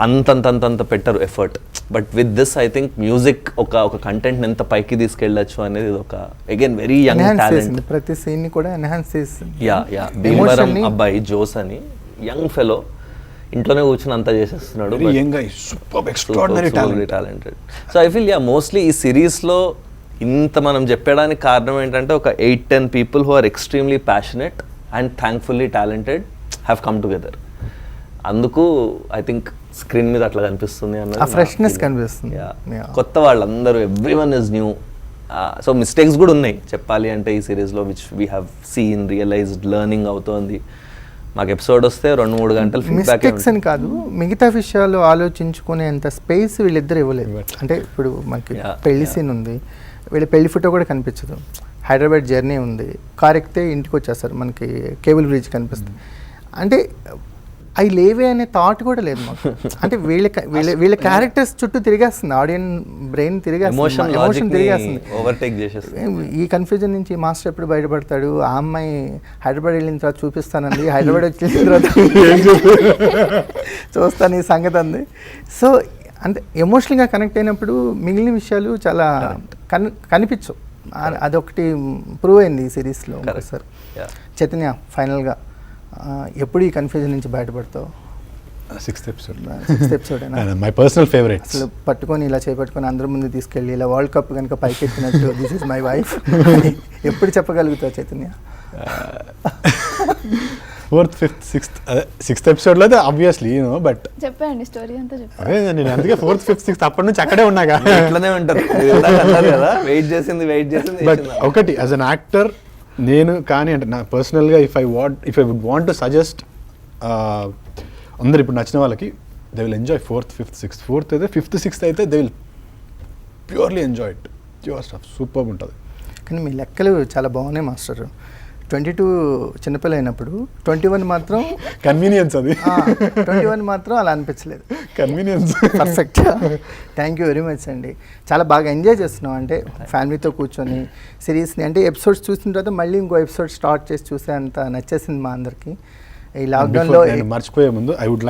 అంతంత పెట్టరు effort. But with this I think music ఒక కంటెంట్ ఎంత పైకి తీసుకెళ్ళచ్చు అనేది ఇది ఒక అగైన్ వెరీ యంగ్ టాలెంట్. ప్రతి సీన్ ని కూడా ఎన్హాన్స్ చేస్తుంది. యా భీమవరం అబ్బాయి జోస్ అని యంగ్ ఫెలో ఇంట్లోనే కూర్చొని అంతా చేసేస్తున్నాడు. Talented. So I feel mostly ఈ సిరీస్లో ఇంత మనం చెప్పడానికి కారణం ఏంటంటే ఒక 8-10 people who are extremely passionate and thankfully talented have come together. అందుకు ఐ థింక్ స్క్రీన్ మీద అట్లా కనిపిస్తుంది ఆ ఫ్రెష్నెస్ కనిపిస్తుంది. కొత్త వాళ్ళందరూ everyone is new. So mistakes కూడా ఉన్నాయి చెప్పాలి అంటే ఈ సిరీస్లో, which we have seen, realised, learning అవుతోంది. మాకు ఎపిసోడ్ వస్తే 2-3 గంటలు మిస్టేక్స్ అని కాదు, మిగతా విషయాలు ఆలోచించుకునేంత స్పేస్ వీళ్ళిద్దరు ఇవ్వలేదు. అంటే ఇప్పుడు మనకి పెళ్లి సీన్ ఉంది, వీళ్ళ పెళ్లి ఫోటో కూడా కనిపించదు. హైదరాబాద్ జర్నీ ఉంది, కార్ ఎక్కితే ఇంటికి వచ్చేస్తారు, మనకి కేబుల్ బ్రిడ్జ్ కనిపిస్తుంది. అంటే అవి లేవే అనే థాట్ కూడా లేదు మాకు. అంటే వీళ్ళ క్యారెక్టర్స్ చుట్టూ తిరిగేస్తుంది, ఆడియన్స్ బ్రెయిన్ తిరిగేస్తుంది, ఎమోషన్ తిరిగేస్తుంది. ఈ కన్ఫ్యూజన్ నుంచి మాస్టర్ ఎప్పుడు బయటపడతాడు, ఆ అమ్మాయి హైదరాబాద్ వెళ్ళిన తర్వాత చూపిస్తానండి, హైదరాబాద్ వచ్చిన తర్వాత చూస్తాను ఈ సంగతి అంది. సో అంటే ఎమోషనల్గా కనెక్ట్ అయినప్పుడు మిగిలిన విషయాలు చాలా కనిపించవు. అదొకటి ప్రూవ్ అయింది ఈ సిరీస్లో. సార్ చైతన్య, ఫైనల్గా ఎప్పుడు ఈ కన్ఫ్యూజన్ నుంచి బయటపడతావు? 6th episode. 6th episode my personal favourite. అసలు పట్టుకొని ఇలా చేపట్టుకొని అందరి ముందు తీసుకెళ్ళి ఇలా వరల్డ్ కప్ కనుక పైకి ఎత్తినట్టు దిస్ ఇస్ మై వైఫ్ ఎప్పుడు చెప్పగలుగుతావు చైతన్య? 4th, 5th, 6th ఎపిసోడ్లో అయితే ఆబ్వియస్లీ బట్ చెప్పండి స్టోరీ అంతా చెప్పండి. అదే నేను అందుకే 4th, 5th, 6th అప్పటి నుంచి అక్కడే ఉన్నాగా. ఇట్లానే ఉంటారు కదా, వెయిట్ చేసింది. బట్ ఒకటి యాజ్ అన్ యాక్టర్ నేను కానీ అంటే నా పర్సనల్గా if I would want to suggest అందరు ఇప్పుడు నచ్చిన వాళ్ళకి, they will enjoy 4th, 5th, 6th. 4th అయితే 5th, 6th అయితే they will purely enjoy it. Pure stuff, super ఉంటుంది. కానీ మీ లెక్కలు చాలా బాగున్నాయి మాస్టర్. 22 చిన్నపిల్ల అయినప్పుడు 21 మాత్రం కన్వీనియన్స్, అది 21 మాత్రం అలా అనిపించలేదు. Convenience. Perfect. Thank you very much అండి. చాలా బాగా ఎంజాయ్ చేస్తున్నాం. అంటే ఫ్యామిలీతో కూర్చొని సిరీస్ని అంటే ఎపిసోడ్స్ చూసిన తర్వాత మళ్ళీ ఇంకో ఎపిసోడ్ స్టార్ట్ చేసి చూసే అంత నచ్చేసింది మా అందరికి. ఈ లాక్డౌన్లో మర్చిపోయే ముందు I would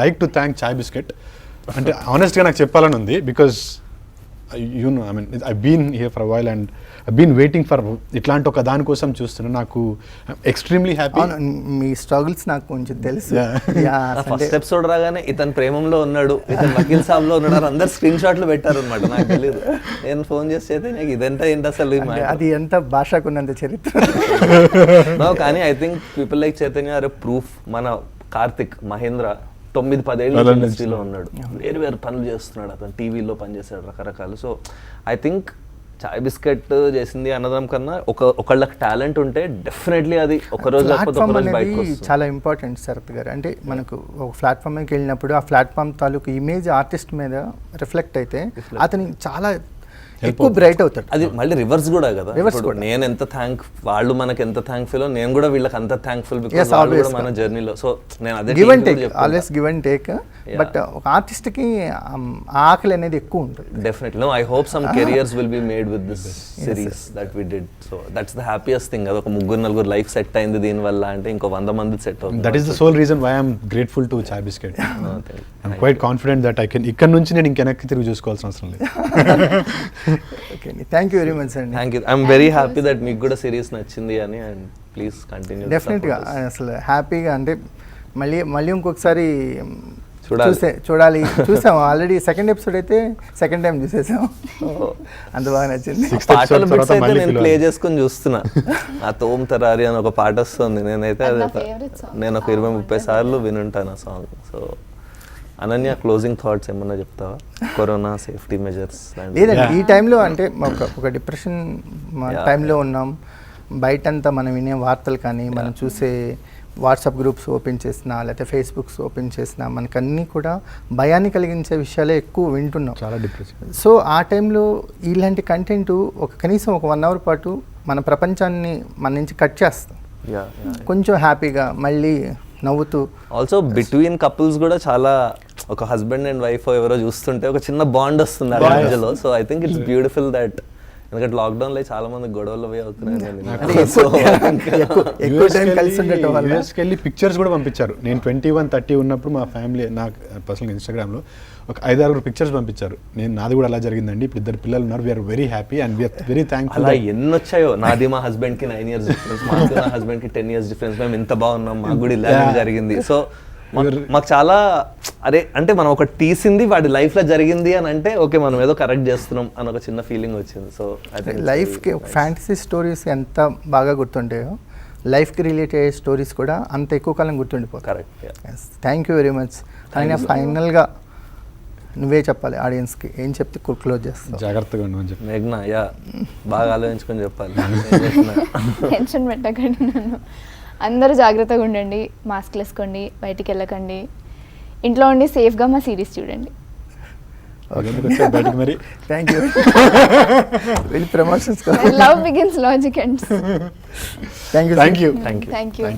like to thank Chai Bisket. అంటే ఆనెస్ట్గా నాకు చెప్పాలని ఉంది, because I've been here for a while and I've been waiting for ఇట్లాంటి ఒక దానికోసం చూస్తున్నా. నాకు ఎక్స్ట్రీమ్లీ హ్యాపీ. మీ స్ట్రగుల్స్ నాకు కొంచెం తెలుసు. ఫస్ట్ ఎపిసోడ్ రాగానే ఇతను ప్రేమంలో ఉన్నాడు, ఇతను వకీల్ సాబ్ లో ఉన్నాడు, అందరు స్క్రీన్ షాట్లు పెట్టారు అనమాట. నాకు తెలియదు, నేను ఫోన్ చేస్తే నాకు ఇదంతా ఏంటి అసలు, అది ఎంత భాషకున్నంత చరిత్ర. కానీ I think people like Chaitanya are proof. మన కార్తిక్ మహేంద్ర 9-10 ఏళ్ళ ఇండస్ట్రీలో ఉన్నాడు, వేరు పనులు చేస్తున్నాడు, అతను టీవీలో పనిచేశాడు రకరకాలు. So I think chai biscuit చేసింది అనడం కన్నా ఒకళ్ళకి టాలెంట్ ఉంటే డెఫినెట్లీ అది ఒకరోజు చాలా ఇంపార్టెంట్ శరత్ గారు. అంటే మనకు ఒక ప్లాట్ఫామ్కి వెళ్ళినప్పుడు ఆ ప్లాట్ఫామ్ తాలూకు ఇమేజ్ ఆర్టిస్ట్ మీద రిఫ్లెక్ట్ అయితే అతనికి చాలా ఎక్కువ బ్రైట్ అవుతాడు. అది మళ్ళీ రివర్స్ కూడా కదా. నేను ఎంత వాళ్ళు మనకి ఎంత థ్యాంక్ఫుల్, నేను కూడా వీళ్ళకి అంత థ్యాంక్ఫుల్, బికాజ్ వాళ్ళు కూడా మన జర్నీలో. సో నేను అదే give and take, always give and take. But ఒక ఆర్టిస్ట్ కి ఆకలి అనేది ఎక్కువ ఉంటుంది. Definitely. No, I hope some careers will be made with this series that we did. So that's the happiest thing. అది ఒక 3-4 లైఫ్ సెట్ అయింది దీని వల్ల, అంటే ఇంకో 100 మంది సెట్ అవుతుంది. That is the sole reason why I'm grateful to Chai Bisket. I'm quite confident that I can ఇక్కడ నుంచి నేను ఇంకెనక్కి తిరిగి చూసుకోవాల్సిన అవసరం లేదు. Okay, thank you very much అండి. Thank you. I'm very happy that మీకు కూడా సిరీస్ నచ్చింది అని, అండ్ ప్లీజ్ కంటిన్యూ. డెఫినెట్గా అసలు హ్యాపీగా, అంటే మళ్ళీ ఇంకొకసారి చూడాలి. చూసాము ఆల్రెడీ. సెకండ్ ఎపిసోడ్ అయితే సెకండ్ టైం చూసేసాం, అంత బాగా నచ్చింది. పాటలు బిట్స్ అయితే నేను ప్లే చేసుకుని చూస్తున్నా. ఆ తోమ్ తరారి అని ఒక పాట వస్తుంది, నేనైతే నేను ఒక 20-30 సార్లు వినుంటాను ఆ song. So Ananya, closing thoughts ఏమన్నా చెప్తావా? Corona safety measures. లేదండి, ఈ టైంలో అంటే ఒక డిప్రెషన్ టైంలో ఉన్నాం. బయటంతా మనం వినే వార్తలు కానీ, మనం చూసే వాట్సాప్ గ్రూప్స్ ఓపెన్ చేసినా, లేకపోతే ఫేస్బుక్స్ ఓపెన్ చేసినా, మనకన్నీ కూడా భయాన్ని కలిగించే విషయాలే ఎక్కువ వింటున్నాం. చాలా డిప్రెషన్. సో ఆ టైంలో ఇలాంటి కంటెంట్ కనీసం ఒక 1 hour పాటు మన ప్రపంచాన్ని మన నుంచి కట్ చేస్తాం. కొంచెం హ్యాపీగా మళ్ళీ నవ్వుతూ. ఆల్సో బిట్వీన్ కపుల్స్ కూడా చాలా, ఒక హస్బెండ్ అండ్ వైఫ్ ఎవరో చూస్తుంటే ఒక చిన్న బాండ్ వస్తుంది ఆ మధ్యలో. So I think it's beautiful that ఎందుకంటే లాక్డౌన్లో చాలా మంది గొడవలు పోయి అవుతున్నాయి అంటే ఎక్కువ టైం కలిసి ఉండటం వల్ల యూఎస్కి వెళ్ళి పిక్చర్స్ కూడా పంపించారు. నేను 21-30 ఉన్నప్పుడు మా ఫ్యామిలీ నాకు పర్సనల్గా ఇన్స్టాగ్రామ్లో ఒక 5-6 పిక్చర్స్ పంపించారు. నాది కూడా అలా జరిగిందండి. ఇప్పుడు 2 పిల్లలు ఉన్నారు. We're very happy and we're very thankful. అలా ఎన్ని వచ్చాయో. నాది మా హస్బెండ్కి 9 years డిఫరెన్స్, మాకు నా హస్బెండ్కి 10 years డిఫరెన్స్. మేము ఇంత బాగున్నాం, మాకు కూడా ఇలా జరిగింది. సో మాకు చాలా అరే అంటే మనం ఒక తీసింది వాడి లైఫ్లో జరిగింది అని అంటే ఓకే మనం ఏదో కరెక్ట్ చేస్తున్నాం అని ఒక చిన్న ఫీలింగ్ వచ్చింది. సో అయితే లైఫ్కి ఫ్యాంటసీ స్టోరీస్ ఎంత బాగా గుర్తుంటాయో లైఫ్కి రిలేట్ అయ్యే స్టోరీస్ కూడా అంత ఎక్కువ కాలం గుర్తుండిపోతాయి. Correct. Thank you very much. అయినా ఫైనల్గా నువ్వే చెప్పాలి ఆడియన్స్కి, ఏం చెప్తే క్లోజ్ చేస్తావు? జాగ్రత్తగా ఉండమని చెప్పి. మేఘ్నా బాగా ఆలోచించుకొని చెప్పాలి. టెన్షన్ పెట్టకండి నన్ను. అందరూ జాగ్రత్తగా ఉండండి, మాస్క్లు వేసుకోండి, బయటికి వెళ్ళకండి, ఇంట్లో ఉండి సేఫ్గా మా సిరీస్ చూడండి. బయటకు మరి థ్యాంక్ యూ. వెళ్ళి promotions love begins logic ends. Thank you. Thank you. Thank you. Thank you.